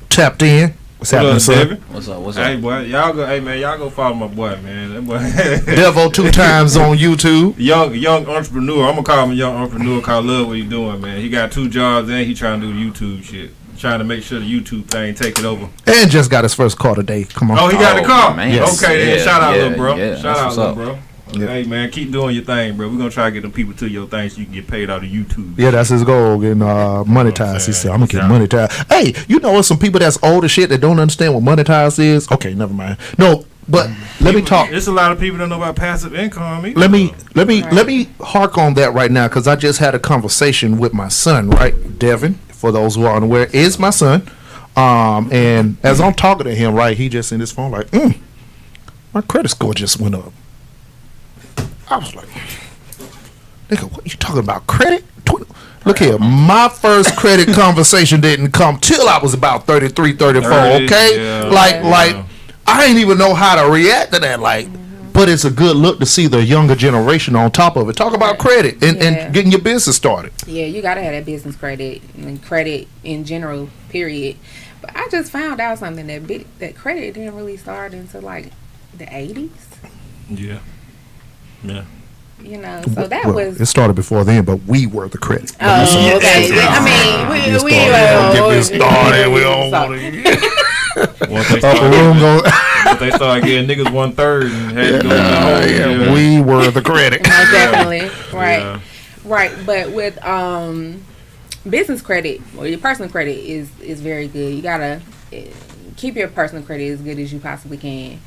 tapped in. What's What happening, up, son? Devin? What's up? Hey boy, y'all go follow my boy, man. That boy Devo 2 times on YouTube. young entrepreneur. I'm gonna call him a young entrepreneur. Cause I love what he doing, man. He got 2 jobs and he trying to do YouTube shit. Trying to make sure the YouTube thing take it over. And just got his first car today. Come on. Oh, he got the car. Man. Yes. Okay, then shout out, little bro. Yeah, Shout out, little bro. Yeah. Hey man, keep doing your thing, bro. We're gonna try to get them people to your thing so you can get paid out of YouTube. Yeah, that's his goal, getting monetized. He said, I'm going to get monetized. Hey, you know some people that's old as shit that don't understand what monetized is? Okay, never mind. No, but let me talk. There's a lot of people that know about passive income. Let me hark on that right now because I just had a conversation with my son, right? Devin, for those who are unaware, is my son. And as I'm talking to him, right, he just in his phone like, my credit score just went up. I was like, nigga, what you talking about? Credit? Look here, my first credit conversation didn't come till I was about 33, 34, 30, okay? yeah. Like, I didn't even know how to react to that, like, but it's a good look to see the younger generation on top of it. Talk about credit and getting your business started. Yeah, you gotta have that business credit and credit in general, period. But I just found out something that credit didn't really start until like the 80s. Yeah. Yeah. You know, so that Well, was. it started before then, but we were the credit. Oh, okay. I mean, we Get me started. We don't want to. Once they Upper room go. Once they started getting niggas 1/3 and had to go to the home. We were the credit. Definitely, right, Yeah. right. But with business credit or your personal credit is very good. You gotta keep your personal credit as good as you possibly can.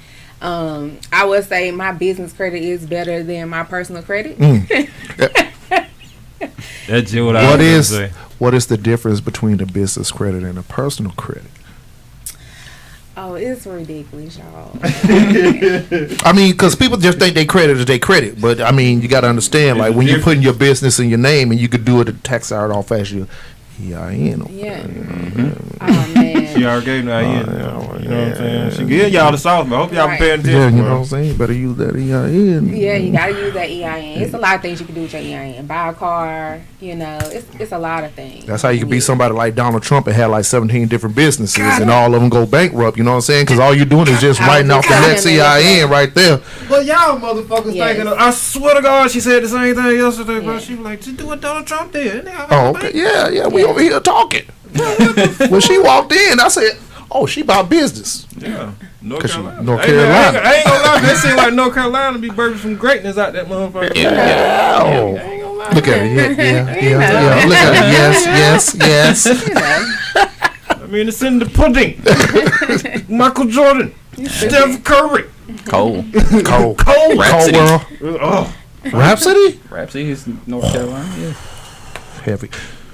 I would say my business credit is better than my personal credit. That's just what I was gonna say. What is the difference between a business credit and a personal credit? Oh, it's ridiculous, y'all. I mean, because people just think they credit is they credit, but I mean, you got to understand, like when you're putting your business in your name, and you could do it at tax out off as your EIN. Yeah. Oh man. She already gave me that in. You know what I'm saying? She giving y'all the sauce, but I hope y'all Right. paying Yeah, attention. you know what I'm saying? You better use that EIN. Yeah, you gotta use that EIN. It's a lot of things you can do with your EIN. Buy a car, you know, it's a lot of things. That's how you can be somebody like Donald Trump and have like 17 different businesses and all of them go bankrupt. You know what I'm saying? Because all you're doing is just I was writing just off the telling next him that EIN right there. But y'all motherfuckers Yes. thinking I swear to God, she said the same thing yesterday, bro. Yeah. She was like, just do what Donald Trump did. Nigga, Oh, okay. Yeah, we over here talking. When she walked in, I said, oh, she about business. Yeah. North 'Cause she- Carolina. North Hey, man, Carolina. I ain't gonna lie. That seem like North Carolina be birthing some greatness out that motherfucker. Yeah. I ain't gonna lie. Look at it. Yeah. Look at it. Yes. You know. I mean, it's in the pudding. Michael Jordan, Steph Curry, Cole. Rhapsody. World. Oh, Rhapsody? Rhapsody is North Carolina. Yeah. Heavy.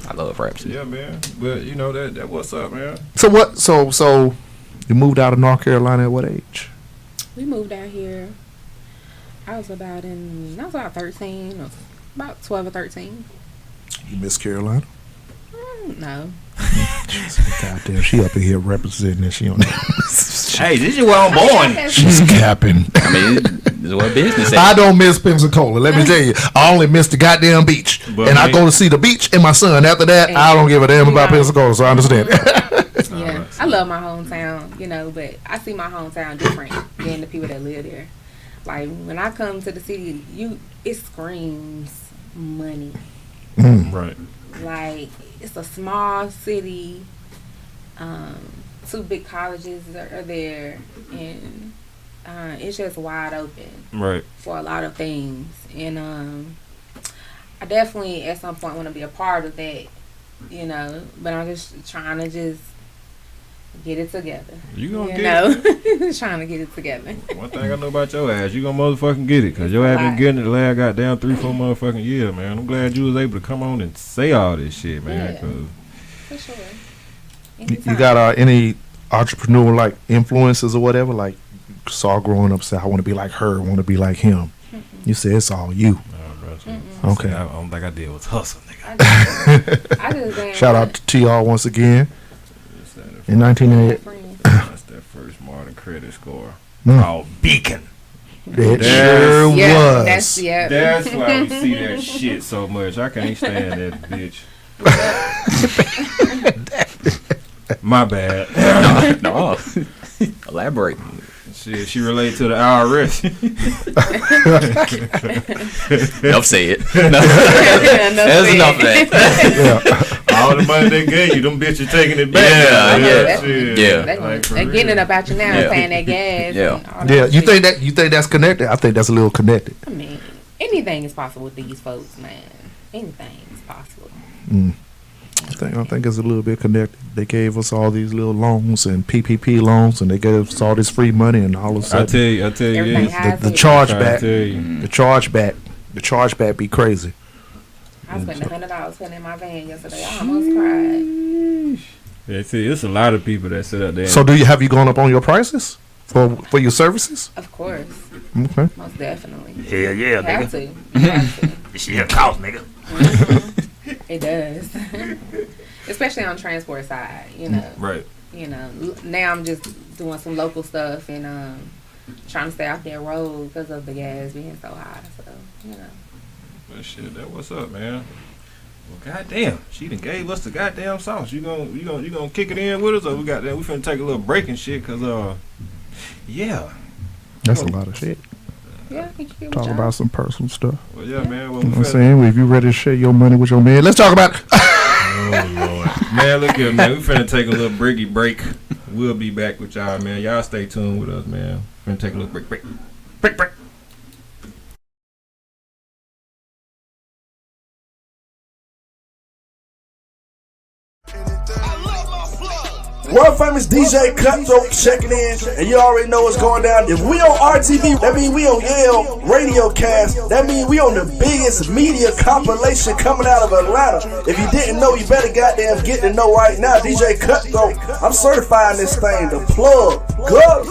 I love Rhapsody. yeah, man. But you know that what's up, man. So what? So you moved out of North Carolina at what age? We moved out here. I was about 13, or about 12 or 13. You miss Carolina? No. Goddamn, she up in here representing and she on. Hey, this is where I'm born. She's capping. I mean, this is what business is. I don't miss Pensacola. Let me tell you, I only miss the goddamn beach, But and I man, go to see the beach and my son. After that, I don't give a damn about Pensacola, so I understand. Yeah, I love my hometown, you know, but I see my hometown different than the people that live there. Like when I come to the city, it screams money. Right. Like it's a small city. 2 big colleges are there, and it's just wide open Right. for a lot of things. And I definitely at some point want to be a part of that, you know. But I'm just trying to get it together. You gonna You get know, trying to get it together. it. One thing I know about your ass, you gonna motherfucking get it, cause your ass been getting it the last goddamn 3-4 motherfucking years, man. I'm glad you was able to come on and say all this shit, man. Yeah. 'Cause For sure. You got any entrepreneur like influences or whatever? Like you saw growing up, say I want to be like her, want to be like him. You said it's all you. Okay. I don't think I did was hustle, nigga. I just didn't Shout out to y'all once again. In 1988, That's that first modern credit score. Called Beacon. it Yes. sure Yeah, was. That's why we see that shit so much. I can't stand that bitch. My bad. No. Elaborate. She related to the IRS. Enough said. That's That's enough of that. All the money they gave you, them bitches taking it back. Yeah. Shit. Yeah. Like, for They're getting it real. up out you now, Yeah. paying that gas. Yeah. And all Yeah, that you shit. think that's connected? I think that's a little connected. I mean, anything is possible with these folks, man. Anything is possible. I think it's a little bit connected. They gave us all these little loans and PPP loans, and they gave us all this free money, and all of a I sudden, tell you Everything this. has the it. chargeback, I the chargeback be crazy. I spent $100 putting in my van yesterday. I almost cried. Yeah, see, it's a lot of people that sit up there. So, have you gone up on your prices for your services? Of course, Okay. most definitely. hell yeah, You have to. You have to. This shit cost, nigga. It does. Especially on transport side, you know. Right. You know, now I'm just doing some local stuff and trying to stay off that road because of the gas being so high. So, you know. But shit, that what's up, man. Well, goddamn, she done gave us the goddamn sauce. You gonna kick it in with us, or we finna take a little break and shit, cause yeah. That's a lot of shit. Yeah, I think you Talk about some personal stuff. Well, yeah, man. Well, You we know what I'm finna, saying? If you ready to share your money with your man, let's talk about it. oh Lord, man, look here, man. We finna take a little break. We'll be back with y'all, man. Y'all stay tuned with us, man. Finna take a little break. World famous DJ Cutthroat checking in, and you already know what's going down. If we on RTV, that means we on Yale Radio Cast. That means we on the biggest media compilation coming out of Atlanta. If you didn't know, you better goddamn get to know right now. DJ Cutthroat, I'm certifying this thing. The plug, go.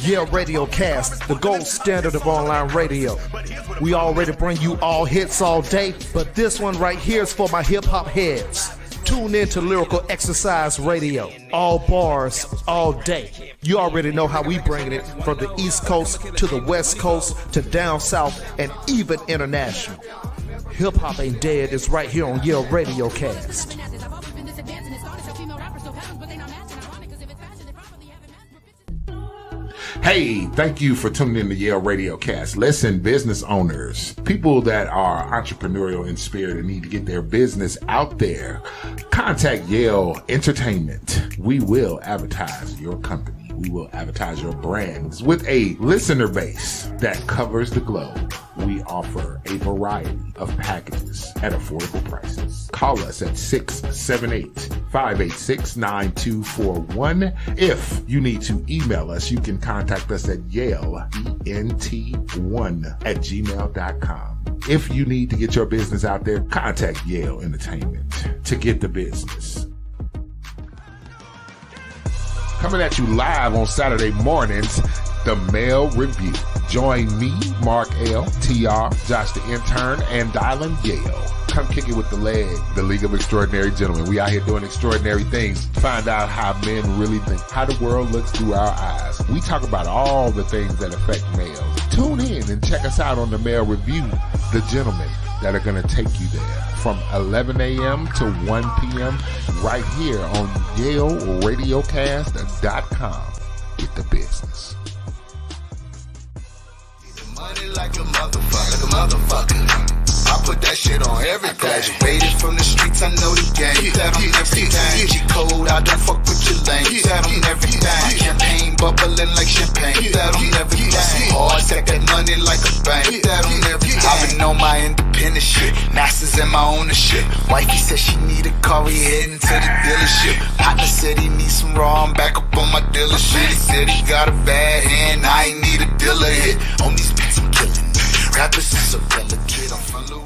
Yeah, Radio Cast, the gold standard of online radio. We already bring you all hits all day, but this one right here is for my hip-hop heads. Tune in to Lyrical Exercise Radio. All bars, all day. You already know how we bring it from the East Coast to the West Coast to down south and even international. Hip-hop ain't dead. It's right here on Yale Radio Cast. Hey, thank you for tuning in to Yale Radio Cast. Listen, business owners, people that are entrepreneurial in spirit and need to get their business out there, contact Yale Entertainment. We will advertise your company. We will advertise your brands with a listener base that covers the globe. We offer a variety of packages at affordable prices. Call us at 678-586-9241. If you need to email us, you can contact us at yaleent1@gmail.com. If you need to get your business out there, contact Yale Entertainment to get the business. Coming at you live on Saturday mornings, the Mail Review. Join me, Mark L., TR, Josh the Intern, and Dylan Yale. Come kick it with the leg, the League of Extraordinary Gentlemen. We out here doing extraordinary things. Find out how men really think, how the world looks through our eyes. We talk about all the things that affect males. Tune in and check us out on the Mail Review, the gentlemen that are going to take you there from 11 a.m. to 1 p.m. right here on YaleRadiocast.com. Get the business. Money like a motherfucker. I put that shit on every graduated from the streets, I know the game. That on everything. G code, I don't fuck with your lane. That on everything. Champagne bubbling like champagne. That on everything. Hard stack that money like a bank. That on everything. I've been on my independent shit. Masters in my ownership. Wifey said she need a car, we heading to the dealership. Partner said he needs some raw, I'm back up on my dealer shit. He said he got a bad hand, I ain't need a dealer hit. On these beats I'm killing. Rappers is a killer kid, I'm from Louis.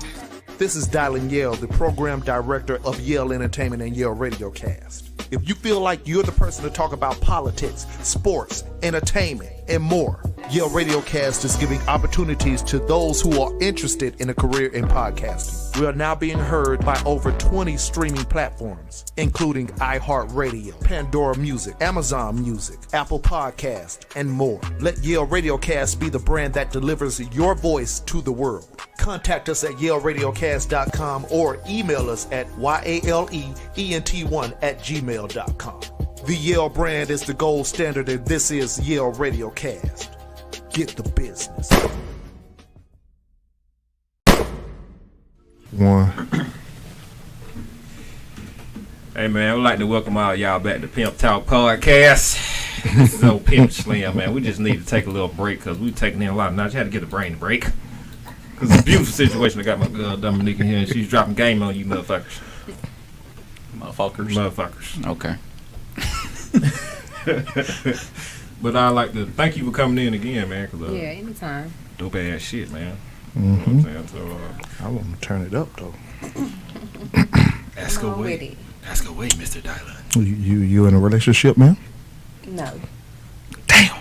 This is Dylan Yale, the program director of Yale Entertainment and Yale Radio Cast. If you feel like you're the person to talk about politics, sports, entertainment, and more, Yale Radio Cast is giving opportunities to those who are interested in a career in podcasting. We are now being heard by over 20 streaming platforms, including iHeartRadio, Pandora Music, Amazon Music, Apple Podcast, and more. Let Yale Radio Cast be the brand that delivers your voice to the world. Contact us at YaleRadiocast.com or email us at YaleEnt1@gmail.com. The Yale brand is the gold standard, and this is Yale Radio Cast. Get the business. One. Hey man, I would like to welcome all y'all back to Pimp Talk Podcast. This is old Pimp Slimm, man. We just need to take a little break because we're taking in a lot of knowledge. I had to get a brain break. Because it's a beautiful situation. I got my girl Dominique in here and she's dropping game on you motherfuckers. Motherfuckers. Okay. But I'd like to thank you for coming in again, man. Cause, Yeah, anytime. Dope ass shit, man. Mm-hmm. You know what I'm saying? So, I want to turn it up, though. ask Come on away. with it. Ask away, Mr. Dylan. You in a relationship, man? No. Damn.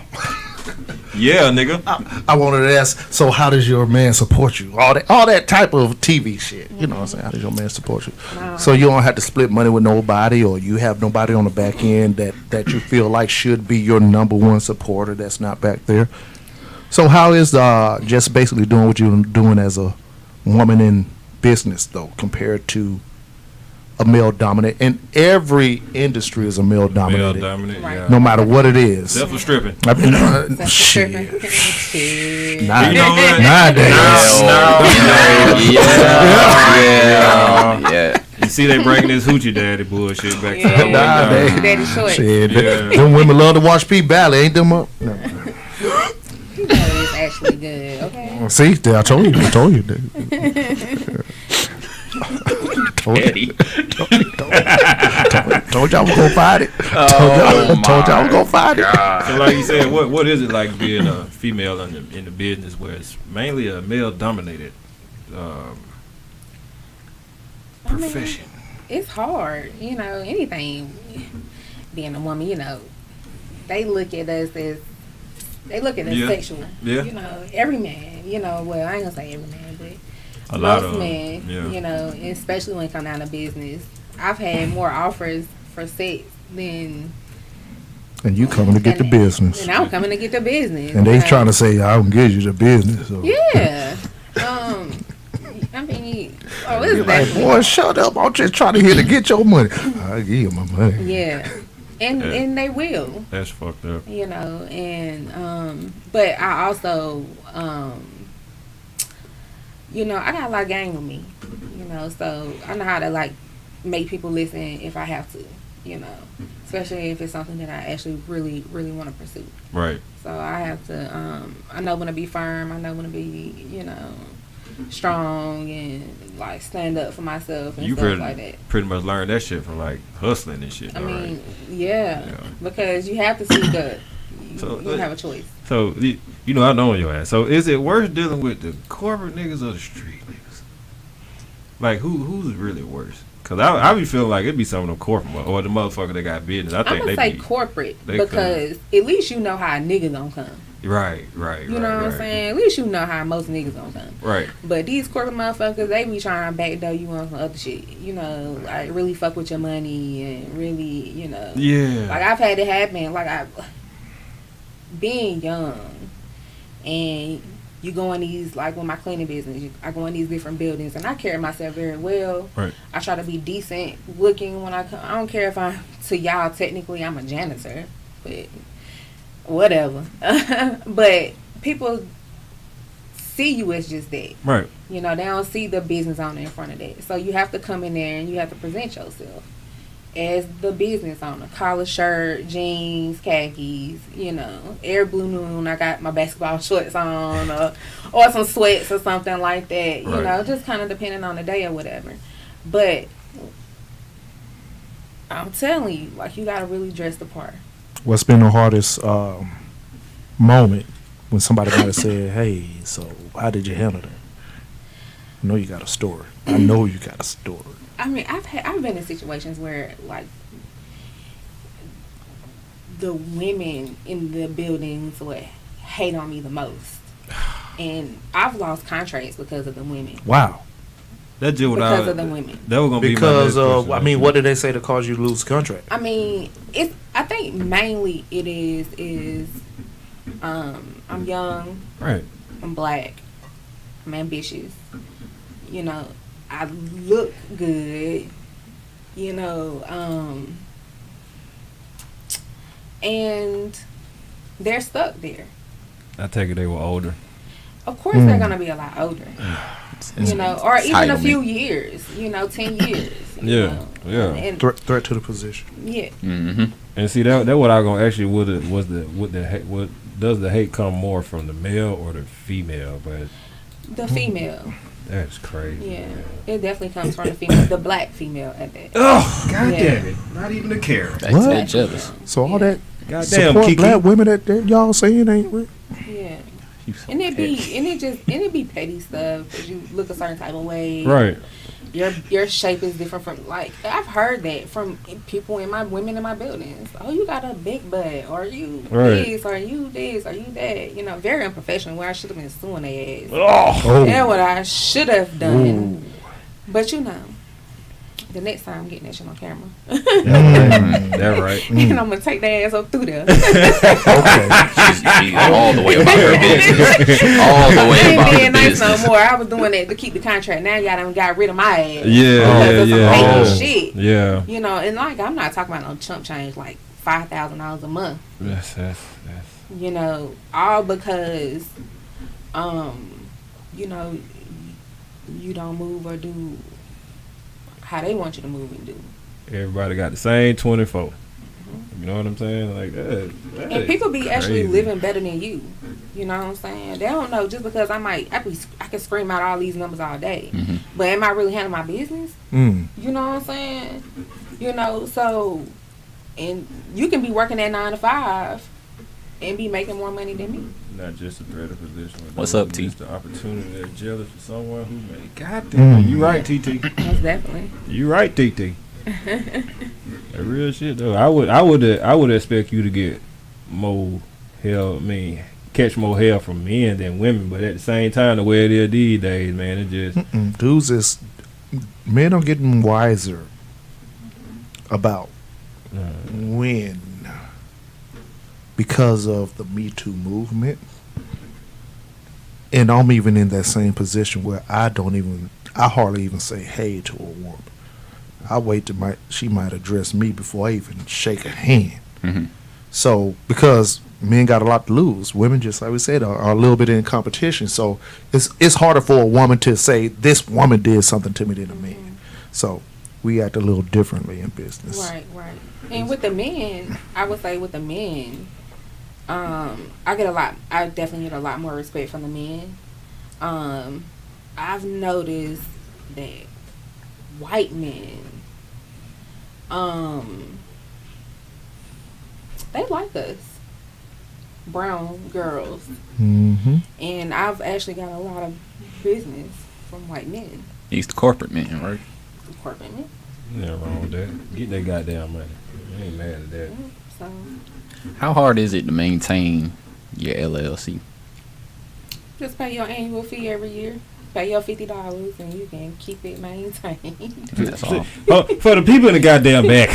Yeah, nigga. I wanted to ask, so how does your man support you? All that type of TV shit. You know what I'm saying? How does your man support you? No. So you don't have to split money with nobody, or you have nobody on the back end that you feel like should be your number one supporter that's not back there. So how is just basically doing what you're doing as a woman in business, though, compared to a male dominant? And every industry is a male dominated. Male dominant, Right. yeah. No matter what it is. Except for stripping. I mean, Shit. You know what? Nowadays. Yeah. You see they breaking this hoochie daddy bullshit back to Yeah. Nowadays. Daddy short. Shit, Yeah. them women love to watch P. Valley, ain't them up? No. It's actually good. Okay. See, I told you. Told you Eddie. told y'all I was gonna find it. Told y'all I was gonna find it. So like you said, what is it like being a female in the business where it's mainly a male dominated profession? It's hard, anything. being a woman, they look at us as sexual. Yeah. Every man, well, I ain't gonna say every man, but A lot most of men, especially when it comes down to business. I've had more offers for sex than. And you coming to get the business. And I'm coming to get the business. And they trying to say, I can get you the business. So. Yeah. I mean, it's like, boy, shut up. I'm just trying to get your money. I'll give you my money. Yeah. And they will. That's fucked up. But I also, I got a lot of game with me, so I know how to, like, make people listen if I have to, especially if it's something that I actually really, really want to pursue. Right. So I have to, I know when to be firm, I know when to be, strong and, like, stand up for myself and stuff like that. Pretty much learned that shit from, like, hustling and shit. I mean, yeah, because you have to see that you don't have a choice. So, I know your ass. So, is it worse dealing with the corporate niggas or the street niggas? Like, who's really worse? Because I be feeling like it'd be some of them corporate or the motherfucker that got business. I think I'm going to say corporate because at least you know how a nigga gonna come. Right. You know what I'm saying? At least you know how most niggas gonna come. Right. But these corporate motherfuckers, they be trying to backdoor you on some other shit. Like really fuck with your money and really, Yeah. Like I've had it happen. Like being young and you go in these, like with my cleaning business, I go in these different buildings and I carry myself very well. Right. I try to be decent looking when I come. I don't care if to y'all technically I'm a janitor, but whatever. But people see you as just that. Right. They don't see the business owner in front of that. So you have to come in there and you have to present yourself as the business owner. Collar shirt, jeans, khakis, Air Blue Noon, I got my basketball shorts on or some sweats or something like that. Right. Just kind of depending on the day or whatever. But I'm telling you, like, you got to really dress the part. What's been the hardest moment when somebody might have said, hey, so how did you handle that? I know you got a story. I know you got a story. I mean, I've been in situations where, like, the women in the buildings would hate on me the most. And I've lost contracts because of the women. Wow. That's just because of the women. That was gonna be because what did they say to cause you to lose contract? I mean, I think mainly it is I'm young, right? I'm black, I'm ambitious. I look good. And they're stuck there. I take it they were older. Of course, they're gonna be a lot older. Or even a few years, 10 years. Yeah. And threat to the position. Yeah. Mm-hmm. And see that what I gonna ask you what does the hate come more from the male or the female? But the female. That's crazy. Yeah, it definitely comes from the female, the black female at that. Oh, goddamn it! Not even a care. They're jealous. So all that goddamn support Kiki. black women that y'all saying ain't real. Yeah. And it be petty stuff because you look a certain type of way. Right. Your shape is different from, like, I've heard that from women in my buildings. Oh, you got a big butt, or you this, or you this, or you that. Very unprofessional. Where I should have been suing their ass. Oh. That's what I should have done. Ooh. But the next time I'm getting that shit on camera. That right. And I'm gonna take their ass up through there. Okay. She's all the way about her business. All the way about her being nice business. no more. I was doing that to keep the contract. Now y'all done got rid of my ass. Yeah. Shit. Yeah. And like, I'm not talking about no chump change like $5,000 a month. That's. All because you don't move or do how they want you to move and do. Everybody got the same 24. You know what I'm saying? Like that and people be actually living better than you. You know what I'm saying? They don't know just because I can scream out all these numbers all day. Mm-hmm. But am I really handling my business? You know what I'm saying? So, and you can be working at 9 to 5 and be making more money than me. Not just a threat of position. What's up, T? The opportunity that's jealous for someone who may. Goddamn, you right, TT. Most definitely. You right, TT. That real shit though. I would expect you to get more hell. I mean, catch more hell from men than women. But at the same time, the way it is these days, man, it just dudes is men are getting wiser about when, because of the Me Too movement. And I'm even in that same position where I hardly even say hey to a woman. I wait till she might address me before I even shake a hand. Mm-hmm. So, because men got a lot to lose, women, just like we said, are a little bit in competition. So it's harder for a woman to say this woman did something to me than a man. So we act a little differently in business. Right. And with the men, I would say with the men, I definitely get a lot more respect from the men. I've noticed that white men, they like us, brown girls. Mm-hmm. And I've actually got a lot of business from white men. He's the corporate man, right? Corporate men. nothing wrong with that. Get that goddamn money. I ain't mad at that. So How hard is it to maintain your LLC? just pay your annual fee every year. Pay your $50 and you can keep it maintained. That's all. For the people in the goddamn back,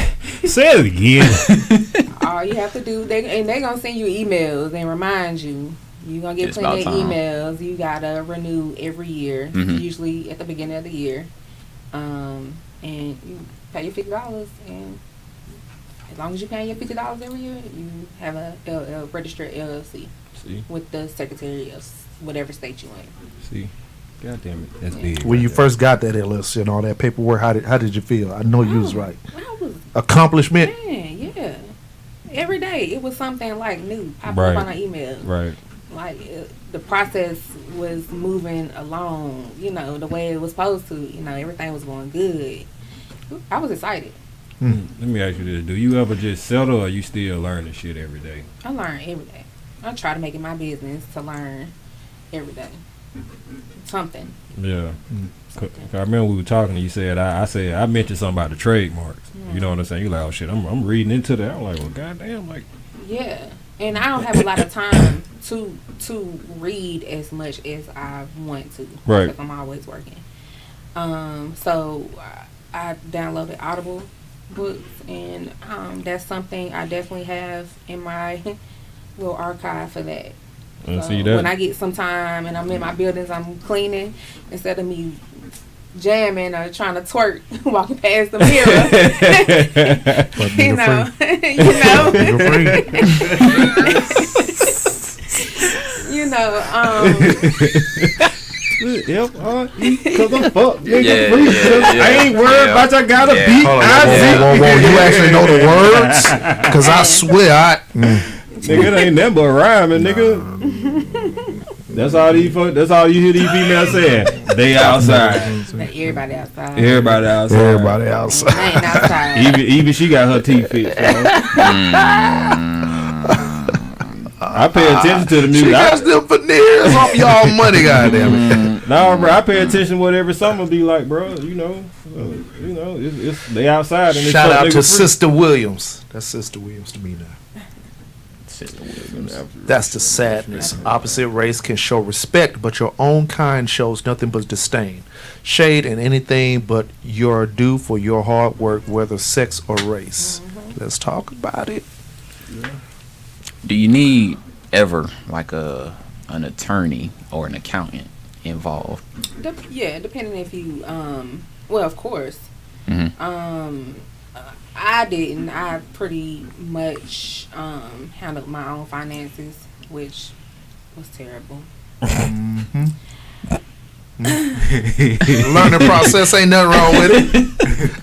say it again. All you have to do, they're gonna send you emails and remind you. You're gonna get It's plenty of about time. emails. You gotta renew every year, Mhm. usually at the beginning of the year. And you pay your $50, and as long as you're paying your $50 every year, you have a registered LLC See, with the Secretary of whatever state you in. see, goddamn it, that's big. When you right there. first got that LLC and all that paperwork, how did you feel? I know you was right. I was, Accomplishment. man, yeah. Every day it was something like new popping Right. up on our email. Right. Like the process was moving along, the way it was supposed to. Everything was going good. I was excited. Let me ask you this: do you ever just settle, or you still learning shit every day? I learn every day. I try to make it my business to learn every day something. Yeah. 'Cause I remember we were talking, and you said I mentioned something about the trademarks. You know what I'm saying? You like, oh shit, I'm reading into that. I'm like, well, goddamn, like. Yeah, and I don't have a lot of time to read as much as I want to. Right. Because I'm always working. So I downloaded Audible books, and that's something I definitely have in my little archive for that. So See that? when I get some time and I'm in my buildings, I'm cleaning, instead of me jamming or trying to twerk walking past the mirror. Cause I'm fucked, nigga. Yeah, Free. yeah. I ain't worried about you gotta Yeah. beat. Hold on, I whoa. You actually know the words? Because I swear nigga, it ain't nothing but rhyming, nigga. That's all you hear these females saying. They outside. Everybody outside. Everybody outside. everybody else. I ain't outside. Even she got her teeth fixed. I pay attention to the music. She got them veneers off y'all money, goddamn it. No, bro, I pay attention whatever summer be like, bro. It's they outside. And Shout it's out to free. Sister Williams. That's Sister Williams to me now. That's the sadness. Opposite race can show respect, but your own kind shows nothing but disdain, shade, and anything but your due for your hard work, whether sex or race. Let's talk about it. Do you need ever like an attorney or an accountant involved? Depending if you well, of course. Mhm. I didn't. I pretty much handled my own finances, which was terrible. Learning process, ain't nothing wrong with it.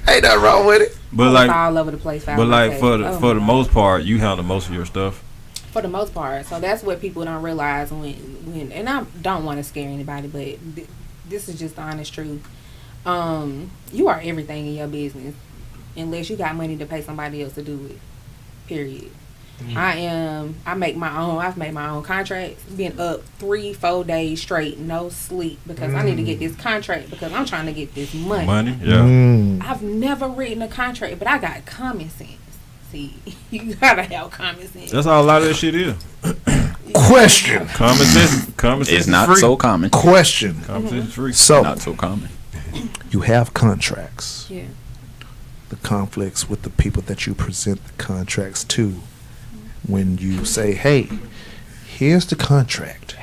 Ain't nothing wrong with it. But It's like, all over the place. for the most part, you handle most of your stuff. For the most part, so that's what people don't realize when and I don't want to scare anybody, but this is just the honest truth. You are everything in your business, unless you got money to pay somebody else to do it. Period. I make my own. I've made my own contracts. Been up 3-4 days straight, no sleep, because I need to get this contract because I'm trying to get this money. I've never written a contract, but I got common sense. See, you gotta have common sense. That's all a lot of this shit is. Question. Common sense It's not free. so common. Question. Common sense is free. So Not so common. you have contracts. Yeah. The conflicts with the people that you present the contracts to. When you say, "Hey, here's the contract.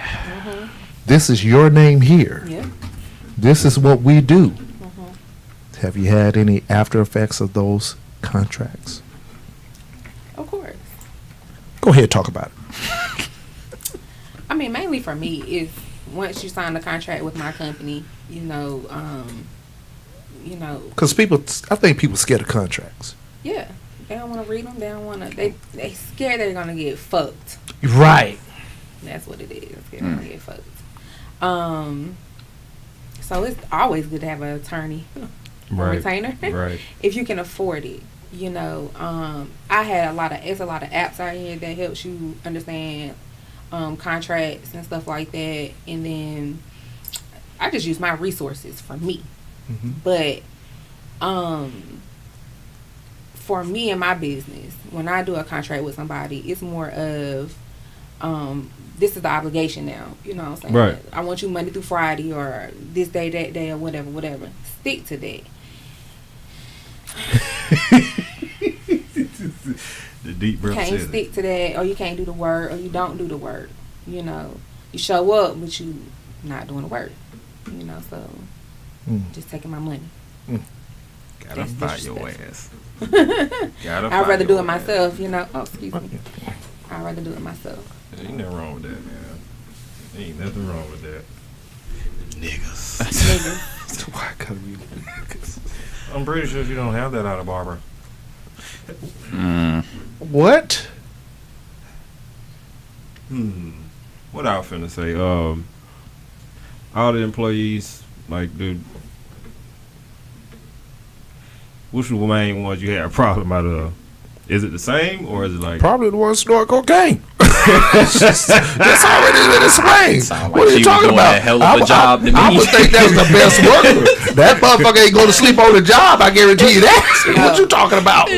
This is your name here. Yeah. This is what we do." Have you had any after effects of those contracts? Of course. Go ahead, talk about it. I mean, mainly for me is once you sign the contract with my company, Because I think people scared of contracts. yeah, they don't want to read them. They don't want to. They scared they're gonna get fucked. Right. That's what it is. They're gonna get fucked. So it's always good to have an attorney or retainer, Right. if you can afford it. I had it's a lot of apps out here that helps you understand contracts and stuff like that, and then I just use my resources for me. But for me and my business, when I do a contract with somebody, it's more of this is the obligation now. You know what I'm saying? Right. I want you Monday through Friday or this day, that day, or whatever. Stick to that. The deep breath Can't said stick to that, or you can't do the work, or you don't do the work. You show up, but you not doing the work. So just taking my money. Gotta That's fight your ass. I'd rather do it myself. Oh, excuse me. I'd rather do it myself. Ain't nothing wrong with that, man. Ain't nothing wrong with that. Niggas. Niggas. Why gotta be niggas? I'm pretty sure you don't have that out of Barbara. What? What I was finna say? All the employees, like, dude, which are the main ones you had a problem out of? Is it the same, or is it like Probably the ones snorting cocaine. That's already been explained. Sound What like are you she was talking doing about? a hell of a job to I me. would think that's the best worker. That motherfucker ain't going to sleep on the job. I guarantee you that. What you talking about?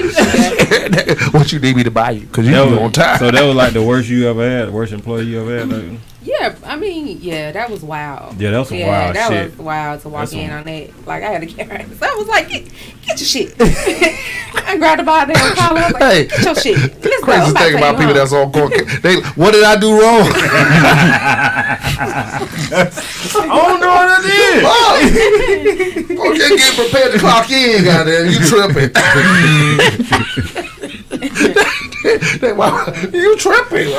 What you need me to buy you? Because you that be was, on time. So that was like the worst you ever had, the worst employee you ever had? Like, Yeah, I mean, that was wild. Yeah, that was some wild that shit. was wild to walk That's in some- on that. Like, I had to carry it. So I was like, get your shit. I grabbed the bottle and collar. I was like, Hey, get your shit. Let's go. Crazy I'm thing about people that's on cocaine. What did I do wrong? I don't know what I did. Okay, get prepared to clock in, goddamn. You tripping. You tripping.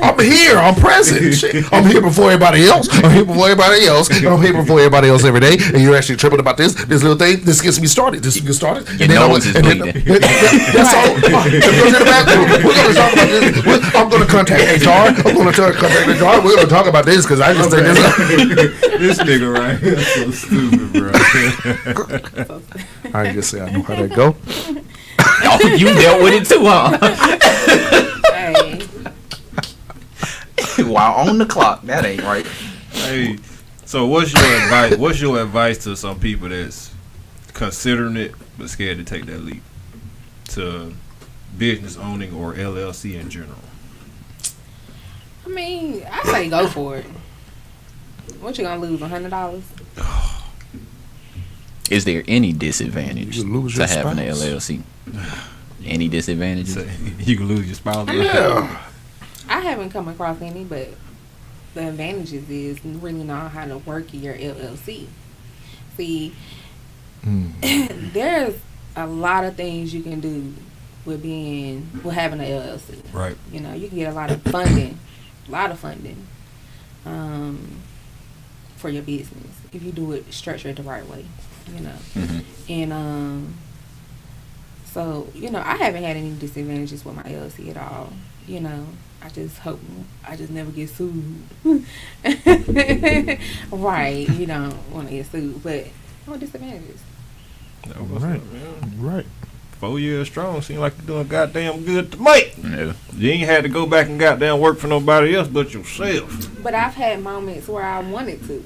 I'm here. I'm present. Shit. I'm here before everybody else. I'm here before everybody else. I'm here before everybody else every day. And you're actually tripping about this little thing. This gets me started. This gets started. Your nose is bleeding. That's all. Go to the bathroom. We're going to talk about this. I'm going to contact HR. I'm going to contact HR. We're going to talk about this because I just think this. This nigga right here is so stupid, bro. I just say I know how that go. Oh, you dealt with it too, huh? Hey, While on the clock. That ain't right. Hey, so what's your advice? What's your advice to some people that's considering it but scared to take that leap to business owning or LLC in general? I mean, I say go for it. What you gonna lose? $100? Is there any disadvantage You lose to your having an spouse. LLC? Any disadvantages? So you can lose your spouse. Yeah. I haven't come across any, but the advantages is really knowing how to work your LLC. See, there's a lot of things you can do with having an LLC. Right. You can get a lot of funding, for your business if you do it structured the right way. And so I haven't had any disadvantages with my LLC at all. I just hope I just never get sued. Right, you don't want to get sued, but no disadvantages. Right. 4 years strong. Seem like you're doing goddamn good to me. Yeah. You ain't had to go back and goddamn work for nobody else but yourself. But I've had moments where I wanted to.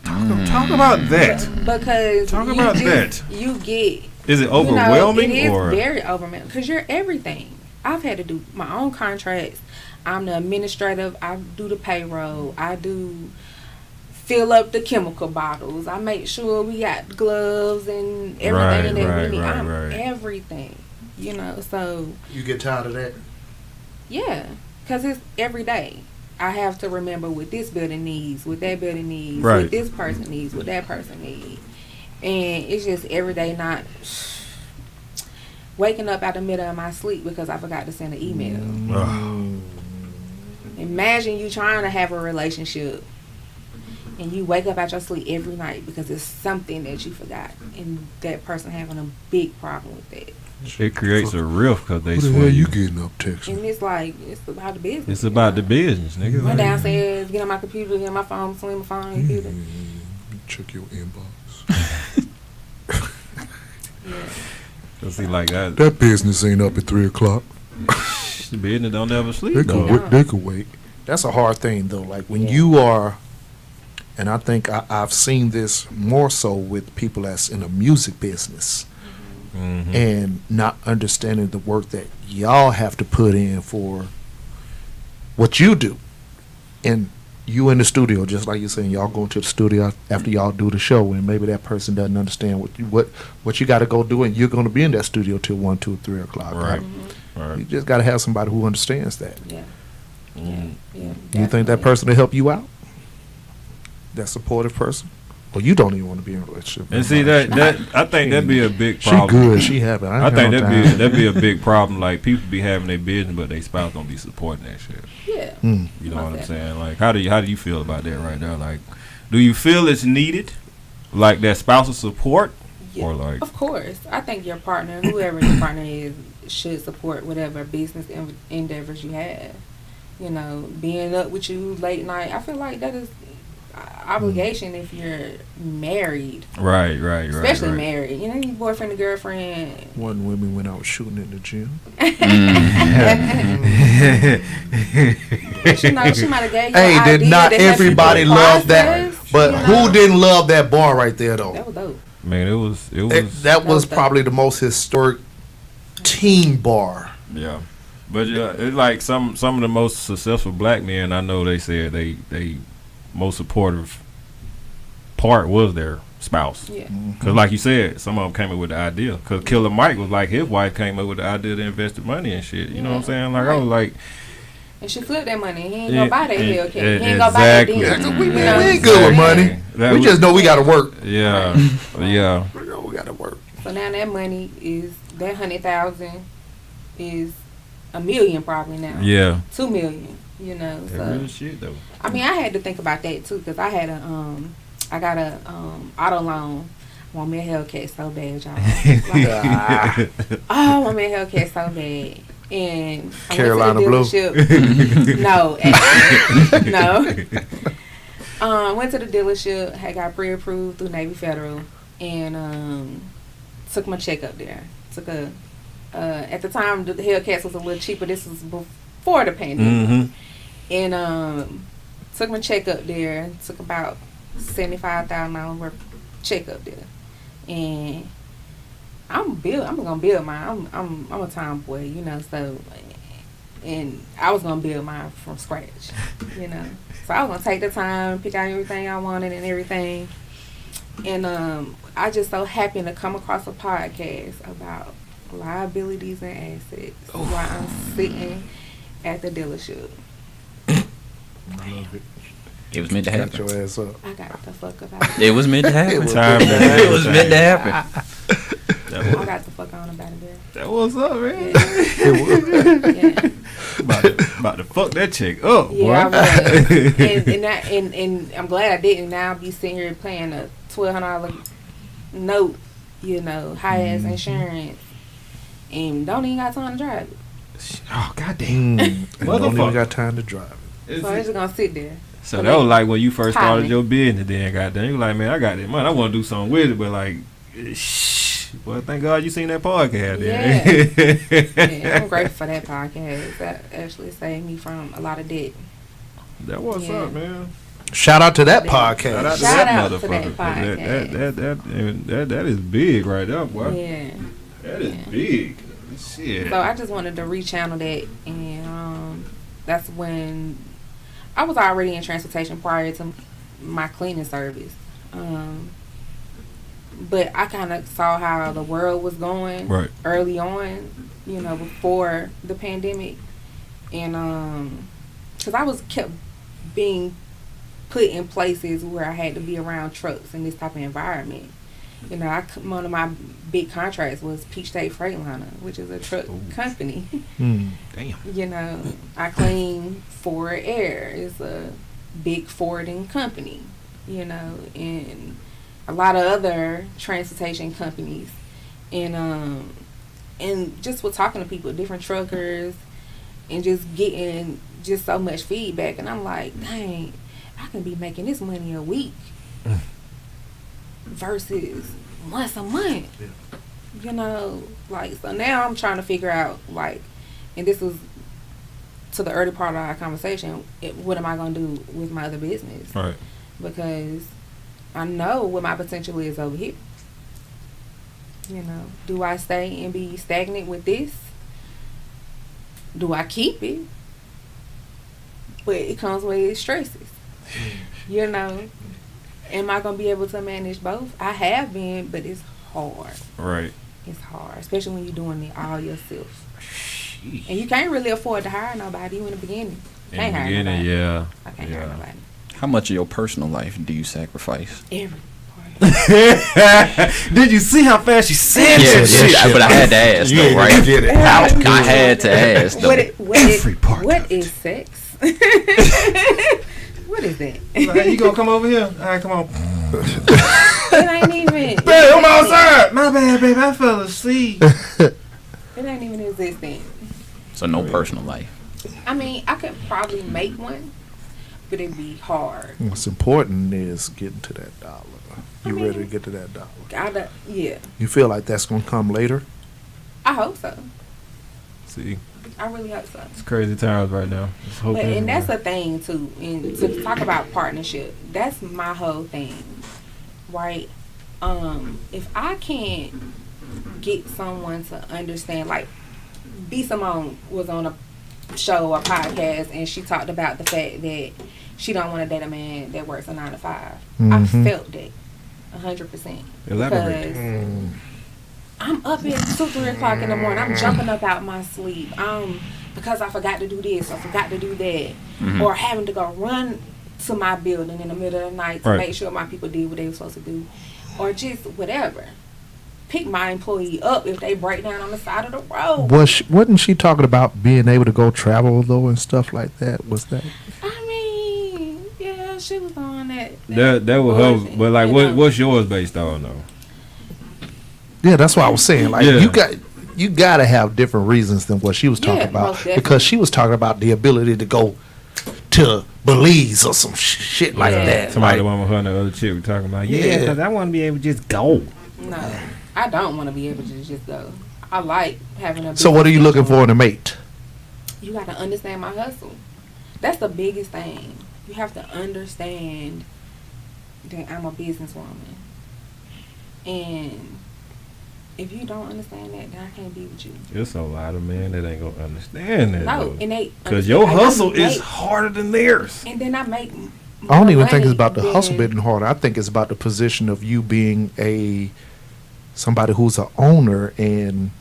Talk about that. Because Talk about that. You get. Is it overwhelming it is or very overwhelming because you're everything. I've had to do my own contracts. I'm the administrative. I do the payroll. I do fill up the chemical bottles. I make sure we got gloves and everything that we need. I'm everything, So you get tired of that? Yeah, because it's every day. I have to remember what this building needs, what that building needs, right. what this person needs, what that person needs. And it's just every day, not waking up out the middle of my sleep because I forgot to send an email. Imagine you trying to have a relationship and you wake up out your sleep every night because it's something that you forgot, and that person having a big problem with that. It creates a rift because they what the hell you getting up texting? And it's like, it's about the business. It's about the business, nigga. Run downstairs, get on my computer, get on my phone, swing my phone, computer. Check your inbox. Yeah. See, like that business ain't up at 3:00. The business don't ever sleep. They could wait. That's a hard thing though. Like when you are, and I think I've seen this more so with people that's in the music business, and not understanding the work that y'all have to put in for what you do, and you in the studio, just like you're saying, y'all go to the studio after y'all do the show, and maybe that person doesn't understand what you got to go do, and you're going to be in that studio till 1, 2, 3 o'clock. Right. You just got to have somebody who understands that. Yeah. You think that person will help you out? That supportive person? Well, you don't even want to be in a relationship. And see that I think that'd be a big problem. She good. She happy. I think that'd be a big problem. Like people be having their business, but their spouse don't be supporting that shit. Yeah. You know what I'm saying? Like how do you feel about that right now? Like, do you feel it's needed, like that spousal support, or like? Of course, I think your partner, whoever your partner is, should support whatever business endeavors you have. Being up with you late night. I feel like that is obligation if you're married. Right. Especially married. Your boyfriend and girlfriend. One women went out shooting in the gym. She might have gave you Hey, did not everybody love that? But who didn't love that bar right there though? That was dope. Man, it was. That was probably the most historic team bar. Yeah. But it's like some of the most successful black men I know. They said they most supportive part was their spouse. Yeah. Because like you said, some of them came up with the idea. Because Killer Mike was like, his wife came up with the idea to invest the money and shit. You know what I'm saying? Like, I was like. And she flipped that money. He ain't gonna buy that Hellcat. He ain't gonna buy that We ain't good with money. We just know we gotta work. Yeah. We gotta work. So now that money is, that 100,000 is $1 million probably now. Yeah. 2 million. That So real shit though. I mean, I had to think about that too because I had I got a auto loan. I want me a Hellcat so bad, y'all. I want me a Hellcat so bad. And Carolina Blue. No, no. Went to the dealership. Had got pre-approved through Navy Federal, and took my check up there. Took a at the time the Hellcats was a little cheaper. This was before the pandemic, and took my check up there. Took about $75,000 worth of check up there, and I'm gonna build mine. I'm a tomboy, so, and I was gonna build mine from scratch, So I was gonna take the time, pick out everything I wanted and everything, and I just so happened to come across a podcast about liabilities and assets while I'm sitting at the dealership. I love it. It was meant to happen. Got your ass up. I got the fuck about It was meant to happen. It was meant to happen. I got the fuck on about it, girl. That was up, man. Yeah. About to fuck that chick up, boy. Yeah, I was. and I'm glad I didn't. Now I'll be sitting here paying a $1,200 note, high ass insurance, and don't even got time to drive it. Oh, goddamn. And don't even got time to drive it. So I'm just gonna sit there. So that was like when you first started your business, then goddamn, you like, man, I got that money. I want to do something with it, but like, Well, thank God you seen that podcast. Yeah, I'm grateful for that podcast. That actually saved me from a lot of debt. That what's up, man. Shout out to that podcast. Shout out to that podcast. That is big right there, boy. Yeah. That is big. Shit. So I just wanted to rechannel that, and that's when I was already in transportation prior to my cleaning service. But I kind of saw how the world was going early on, you know, before the pandemic, and because I was kept being put in places where I had to be around trucks in this type of environment. You know, one of my big contracts was Peach State Freightliner, which is a truck company. Damn. You know, I clean Ford Air. It's a big forwarding company, you know, and a lot of other transportation companies. And just with talking to people, different truckers, and just getting just so much feedback. And I'm like, dang, I can be making this money a week versus once a month. You know, like, so now I'm trying to figure out, like, and this was to the early part of our conversation, what am I going to do with my other business? Right. Because I know what my potential is over here. You know, do I stay and be stagnant with this? Do I keep it? But it comes with stresses. You know, am I going to be able to manage both? I have been, but it's hard. Right. It's hard, especially when you're doing it all yourself. Sheesh. And you can't really afford to hire nobody in the beginning. Can't hire nobody. Yeah. I can't hire nobody. How much of your personal life do you sacrifice? Every Did you see how fast she said that shit? But I had to ask, though, right? I had to ask, though. What is sex? What is that? Hey, you gonna come over here? All right, come on. It ain't even. Babe, I'm outside. My bad, babe. I fell asleep. It ain't even existing. So no personal life. I mean, I could probably make one, but it'd be hard. What's important is getting to that dollar. You ready to get to that dollar? Yeah. You feel like that's gonna come later? I hope so. See, I really hope so. it's crazy times right now. And that's the thing too. And to talk about partnership, that's my whole thing, right? If I can't get someone to understand, like B. Simone was on a show or podcast, and she talked about the fact that she don't want to date a man that works a 9 to 5. I felt that 100%. Elaborate. Because I'm up at 2-3 o'clock in the morning. I'm jumping up out my sleep. Because I forgot to do this or forgot to do that, or having to go run to my building in the middle of the night to make sure my people did what they were supposed to do, or just whatever. Pick my employee up if they break down on the side of the road. Wasn't she talking about being able to go travel though and stuff like that? Was that? I mean, yeah, she was on that. That was her. But like, what's yours based on though? Yeah, that's what I was saying. Like, you got to have different reasons than what she was talking about, because she was talking about the ability to go to Belize or some shit like that. Somebody want with her and the other chick were talking about. Yeah, because I want to be able to just go. No, I don't want to be able to just go. I like having a. So what are you looking for in a mate? You got to understand my hustle. That's the biggest thing. You have to understand that I'm a businesswoman, and if you don't understand that, then I can't be with you. There's a lot of men that ain't gonna understand that. No, and they because your hustle is harder than theirs. And then I make. I don't even think it's about the hustle being harder. I think it's about the position of you being somebody who's an owner, and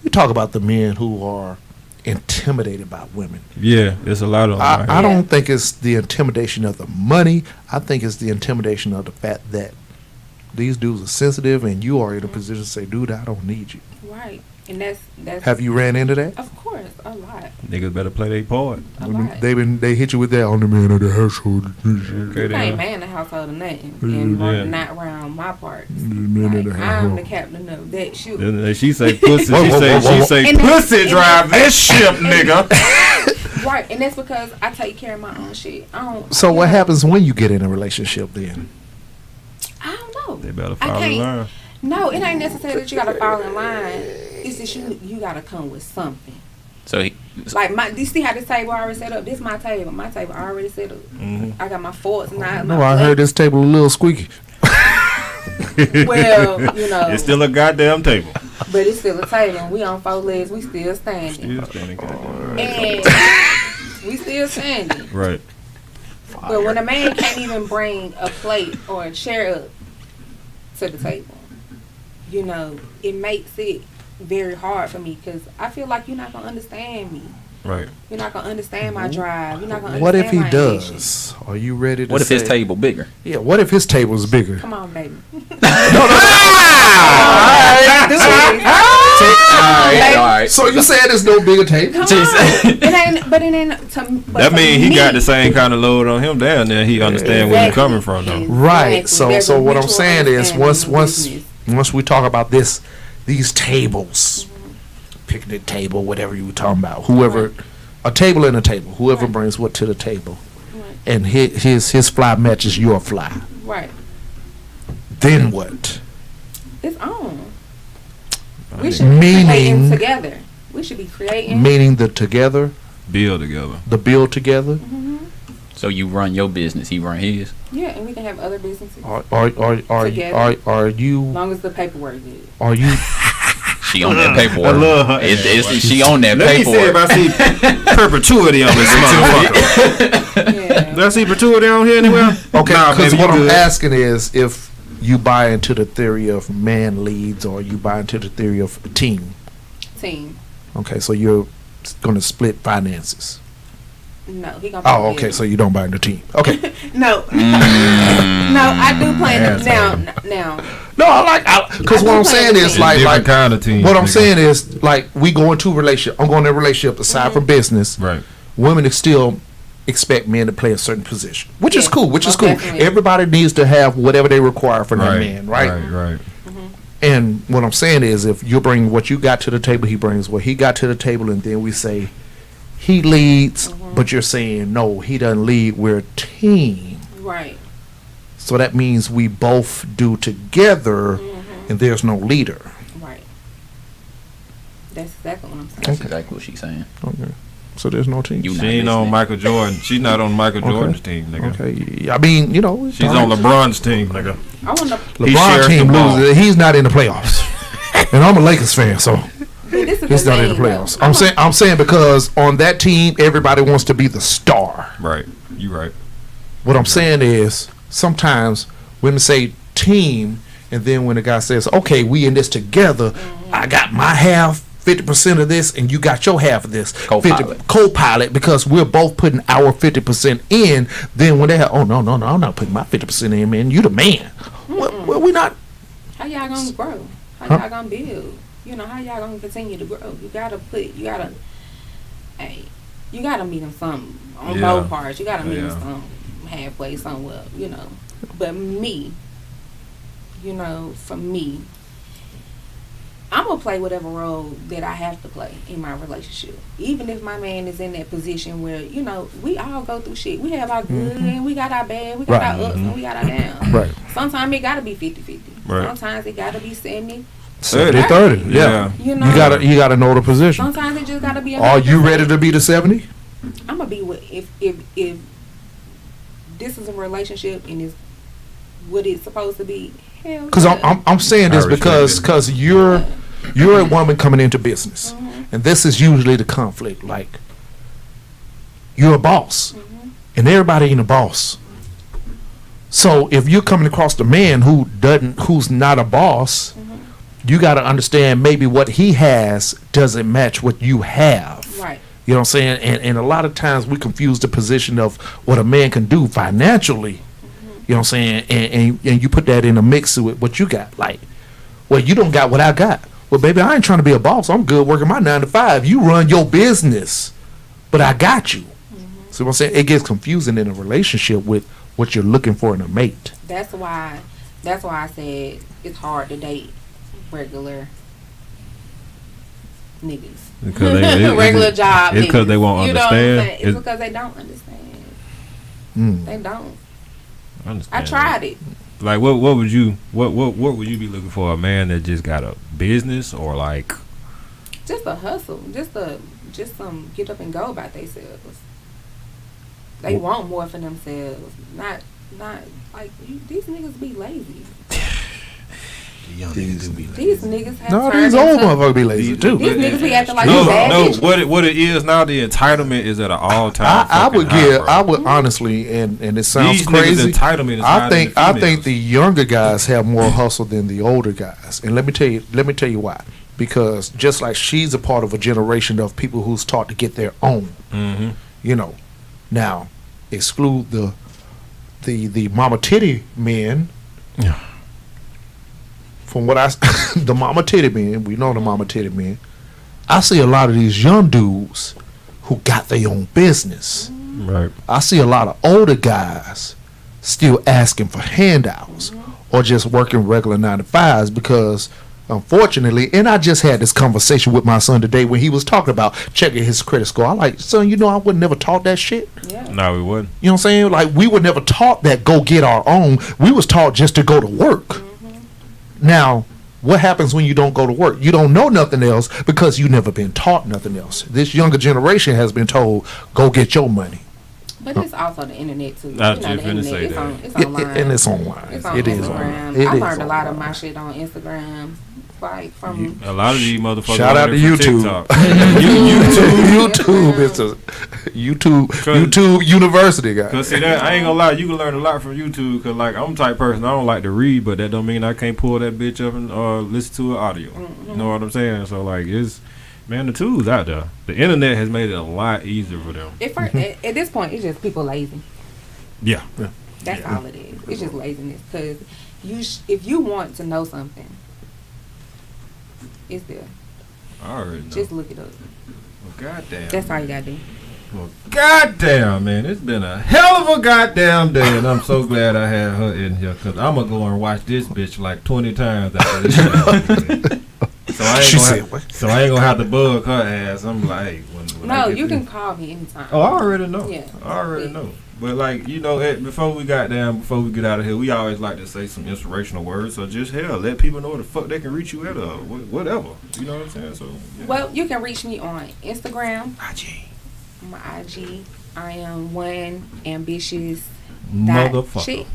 you talk about the men who are intimidated by women. Yeah, there's a lot of them. I don't think it's the intimidation of the money. I think it's the intimidation of the fact that these dudes are sensitive, and you are in a position to say, dude, I don't need you. Right. And that's Have you ran into that? Of course, a lot. Niggas better play their part. They hit you with that on the man of the household. You ain't man the household or nothing, and not around my parts. I'm the captain of that ship. She say pussy. She say pussy drive this ship, nigga. Right, and that's because I take care of my own shit. So what happens when you get in a relationship then? I don't know. They better follow learn. No, it ain't necessary that you gotta fall in line. It's just you gotta come with something. So Like you see how this table already set up? This my table. My table already set up. I got my forks and I. No, I heard this table a little squeaky. Well, you know, It's still a goddamn table. but it's still a table. And we on 4 legs. We still standing. Still standing, goddamn. And we still standing. Right. But when a man can't even bring a plate or a chair up to the table, you know, it makes it very hard for me because I feel like you're not gonna understand me. Right. You're not gonna understand my drive. You're not gonna. What if understand he my does? ambition. Are you ready to what if say, his table bigger? Yeah, what if his table is bigger? Come on, baby. All right. So you saying there's no bigger table? Come on. It ain't. But it ain't. That means he got the same kind of load on him down there. He understand where you're coming from, though. Right. Exactly. So There's a what I'm mutual saying is understanding once in business. once we talk about these tables, picnic table, whatever you were talking about, whoever, a table and a table, whoever Right. brings what to the table, Right. and his fly matches your fly. Right. Then what? It's on. We should be Meaning- creating together. We should be creating. Meaning the together, Build together. the build together. So you run your business, he run his. Yeah, and we can have other businesses. Are As you long as the paperwork is good. are you She on that paperwork. I love her. She on that Let me see if paperwork. I see perpetuity on this motherfucker. Yeah. Do I see perpetuity on here anywhere? okay? Nah, Because baby, what you I'm good. asking is if you buy into the theory of man leads or you buy into the theory of a team. Team. Okay, so you're going to split finances. No, he gonna. Oh, okay, so you don't buy into team. Okay. No. No, I do plan to now. No, because I what do I'm plan saying to is team. like Different kind of team. what I'm nigga. saying is like we go into a relationship. I'm going to a relationship aside from business. Right. Women still expect men to play a certain position, which is Yes, cool. Which is most cool. definitely. Everybody needs to have whatever they require from their Right. man, right? Right. And what I'm saying is, if you bring what you got to the table, he brings what he got to the table, and then we say he leads, but you're saying no, he doesn't lead. We're a team. Right. So that means we both do together, and there's no leader. Right. That's exactly what I'm saying. That's exactly what she's saying. Okay. So there's no team. You She not ain't on listening. Michael Jordan. She's not on Michael Okay. Jordan's team, nigga. Okay. I mean, you know, She's on LeBron's team, nigga. I want to. He LeBron shares team the ball. loses. He's not in the playoffs, and I'm a Lakers fan, so This is he's the not in the thing, playoffs. though. I'm saying because on that team, everybody wants to be the star. Right. You right. What I'm saying is sometimes women say team, and then when the guy says, "Okay, we in this together," I got my half. 50% of this, and you got your half of this. Co-pilot. Co-pilot, because we're both putting our 50% in. Then when they have, oh no, I'm not putting my 50% in, man. You the man. Well, we not. How y'all gonna grow? How Huh? y'all gonna build? You know, how y'all gonna continue to grow? You gotta meet them some on Yeah. both parts. You gotta meet Yeah. them some halfway somewhere, you know. But me, you know, for me, I'm gonna play whatever role that I have to play in my relationship. Even if my man is in that position where, you know, we all go through shit. We have our good and we got our bad. We got Right. our ups and we got our downs. Right. Sometimes it gotta be 50-50. Right. Sometimes it gotta be 70. 70-30. Yeah. You know, You gotta know the position. sometimes it just gotta be. Are you ready to be the 70? I'm gonna be with if this is a relationship and is what it's supposed to be. Hell, Because yeah. I'm saying this I respect because it. because you're a woman coming into business, and this is usually the conflict. Like you're a boss, and everybody ain't a boss. So if you're coming across the man who's not a boss, you got to understand maybe what he has doesn't match what you have. Right. You know what I'm saying? And a lot of times we confuse the position of what a man can do financially. You know what I'm saying? And you put that in a mix with what you got. Like, well, you don't got what I got. Well, baby, I ain't trying to be a boss. I'm good working my 9 to 5. You run your business, but I got you. See what I'm saying? It gets confusing in a relationship with what you're looking for in a mate. That's why I said it's hard to date regular niggas. Because they, Regular job It's because they niggas. won't You know what I'm saying? understand. It's because they don't understand. Mm. They don't. I understand I tried it. Like what would you be looking for? A man that just got a business or like just a hustle, just some get up and go about themselves. They want more for themselves, not like these niggas be lazy. These niggas be lazy. These niggas have No, these old motherfuckers be lazy too. These niggas be acting like no, bad no. bitches. What it is now? The entitlement is at an all time. I would honestly, and it sounds These crazy. niggas' entitlement is I think the younger guys have more hustle than the older guys, and let me tell you why. Because just like she's a part of a generation of people who's taught to get their own. Mm-hmm. You know, now exclude the mama titty men. Yeah. From what the mama titty men, we know the mama titty men. I see a lot of these young dudes who got their own business. Right. I see a lot of older guys still asking for handouts or just working regular 9 to 5s because, unfortunately, and I just had this conversation with my son today when he was talking about checking his credit score. I'm like, son, you know I would never taught that shit. Yeah. No, we wouldn't. You know what I'm saying? Like, we were never taught that go get our own. We was taught just to go to work. Now, what happens when you don't go to work? You don't know nothing else because you never been taught nothing else. This younger generation has been told, go get your money. But it's also the internet too. I was the just finna say it's that. it's online. And it's online. It's on It is Instagram. online. I learned a lot of my shit on Instagram. Like from A lot of these motherfuckers. Shout out to learning from YouTube. TikTok. YouTube. It's a YouTube University, guy. Cause see that I ain't gonna lie, you can learn a lot from YouTube. Cause like I'm the type of person I don't like to read, but that don't mean I can't pull that bitch up and listen to an audio. You know what I'm saying? So like the tools out there. The internet has made it a lot easier for them. At this point, it's just people lazy. Yeah. That's all it is. It's just laziness. Cause if you want to know something, it's there. I already know. Just look it up. Well, goddamn. That's all you gotta do. Well, goddamn, man. It's been a hell of a goddamn day, and I'm so glad I had her in here, because I'm going to go and watch this bitch like 20 times after this show. So I ain't going to have to bug her ass. I'm like, when No, you can call me anytime. Oh, I already know. Yeah. I already know. But like, before we get out of here, we always like to say some inspirational words. So just let people know where the fuck they can reach you at or whatever. You know what I'm saying? So yeah. Well, you can reach me on Instagram. IG. My IG. I am one ambitious motherfucker. chick.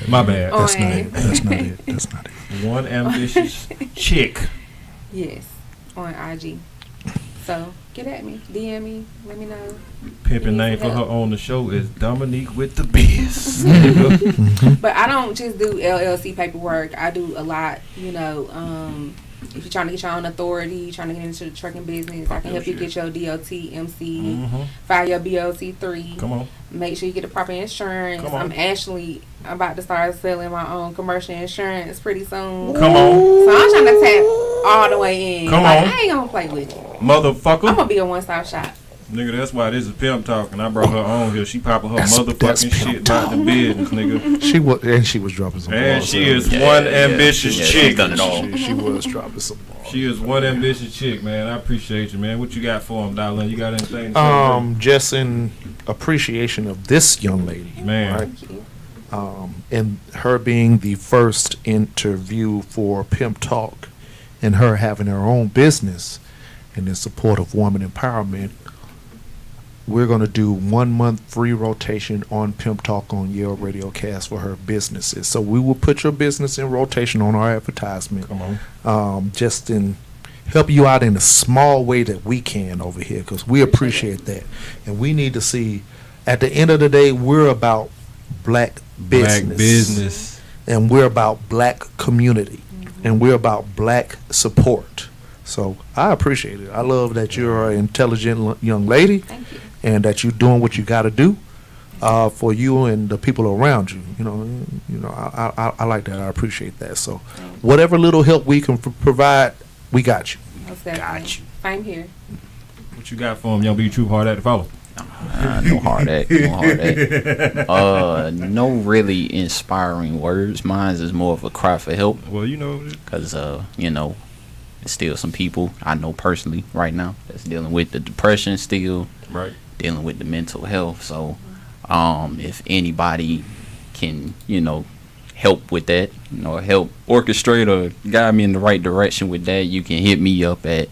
My bad. That's not it. One ambitious chick. Yes, on IG. So get at me, DM me, let me know. Pimpin' name for her on the show is Dominique with the biz. But I don't just do LLC paperwork. I do a lot, if you're trying to get your own authority, trying to get into the trucking business, I can help you get your DOT, MC, file your BOT3. Come on. Make sure you get the proper insurance. Come on. I'm about to start selling my own commercial insurance pretty soon. Come on. So I'm trying to tap all the way in. Come on. I ain't gonna play with you. Motherfucker. I'm gonna be a one-stop shop. Nigga, that's why this is Pimp Talk, and I brought her on here. She popping her motherfucking shit about the business, nigga. She was dropping some balls. And she is one ambitious chick. She's done it all. She was dropping some balls. She is one ambitious chick, man. I appreciate you, man. What you got for him, darling? You got anything to say? Just in appreciation of this young lady, man. Right? And her being the first interview for Pimp Talk, and her having her own business and in support of woman empowerment, we're going to do 1 month free rotation on Pimp Talk on Yale Radio Cast for her businesses. So we will put your business in rotation on our advertisement. Come on. Just in help you out in a small way that we can over here, because we appreciate that. And we need to see, at the end of the day, we're about black business. And we're about black community. And we're about black support. So I appreciate it. I love that you're an intelligent young lady. Thank you. And that you're doing what you got to do for you and the people around you. I like that. I appreciate that. So whatever little help we can provide, we got you. Got you. Same here. What you got for him, young B True hard act to follow? No hard act. No really inspiring words. Mine is more of a cry for help. Well, because there's still some people I know personally right now that's dealing with the depression still. Right. Dealing with the mental health. So if anybody can help with that, help orchestrate or guide me in the right direction with that, you can hit me up at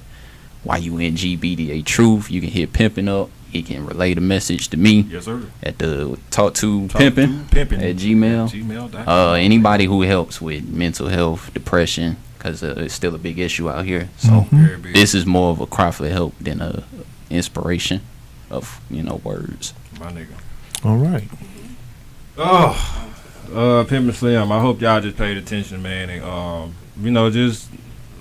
YUNGBDA Truth. You can hit Pimpin up. He can relay the message to me. Yes, sir. At the Talk to Pimpin at Gmail. Anybody who helps with mental health, depression, because it's still a big issue out here. So this is more of a cry for help than a inspiration of words. My nigga. All right. Pimpin Slimm. I hope y'all just paid attention, man, and just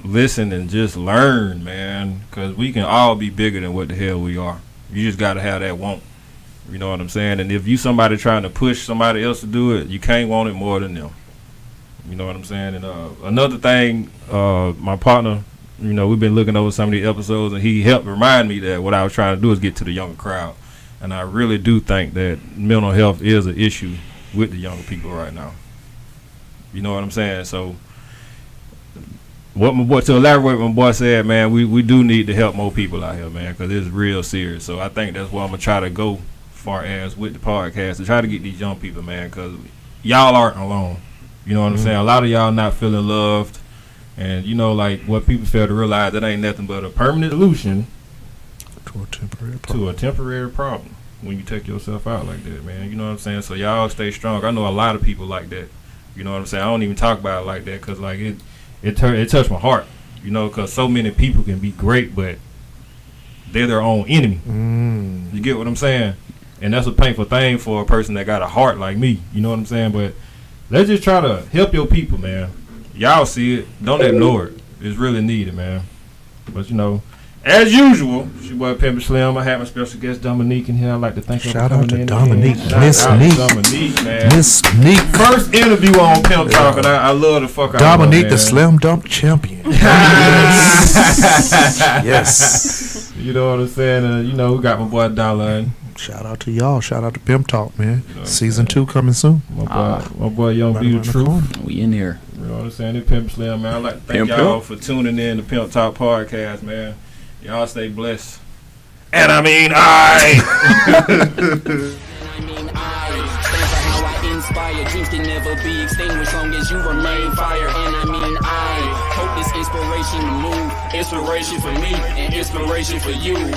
listen and just learn, man, because we can all be bigger than what the hell we are. You just got to have that want. You know what I'm saying? And if you somebody trying to push somebody else to do it, you can't want it more than them. You know what I'm saying? And another thing, my partner, we've been looking over some of these episodes, and he helped remind me that what I was trying to do is get to the younger crowd. And I really do think that mental health is an issue with the younger people right now. You know what I'm saying? So to elaborate what my boy said, man, we do need to help more people out here, man, because it's real serious. So I think that's where I'm going to try to go far as with the podcast, to try to get these young people, man, because y'all aren't alone. You know what I'm saying? A lot of y'all not feeling loved. And, like what people fail to realize, that ain't nothing but a permanent solution to a temporary problem when you take yourself out like that, man. You know what I'm saying? So y'all stay strong. I know a lot of people like that. You know what I'm saying? I don't even talk about it like that because, like, it touched my heart, because so many people can be great, but they're their own enemy. You get what I'm saying? And that's a painful thing for a person that got a heart like me. You know what I'm saying? But let's just try to help your people, man. Y'all see it. Don't ignore it. It's really needed, man. But, as usual, it's your boy Pimpin Slimm. I have my special guest Dominique in here. I'd like to thank her for coming in. Shout out to Dominique. Miss Dominique, man. Miss Neek. First interview on Pimp Talk, and I love the fuck out Dominique, of her, the Slim Dump champion. Yes. You know what I'm saying? We got my boy Dollar. Shout out to y'all. Shout out to Pimp Talk, man. Season 2 coming soon. My boy Young B the Truth. We in here. You know what I'm saying? It's Pimp Slimm, man. I'd like to thank y'all for tuning in to Pimp Talk Podcast, man. Y'all stay blessed. And I mean, inspire. Dreams can never be extinguished long as you remain fire. And I mean, I hope this inspiration to move. Inspiration for me and inspiration for you.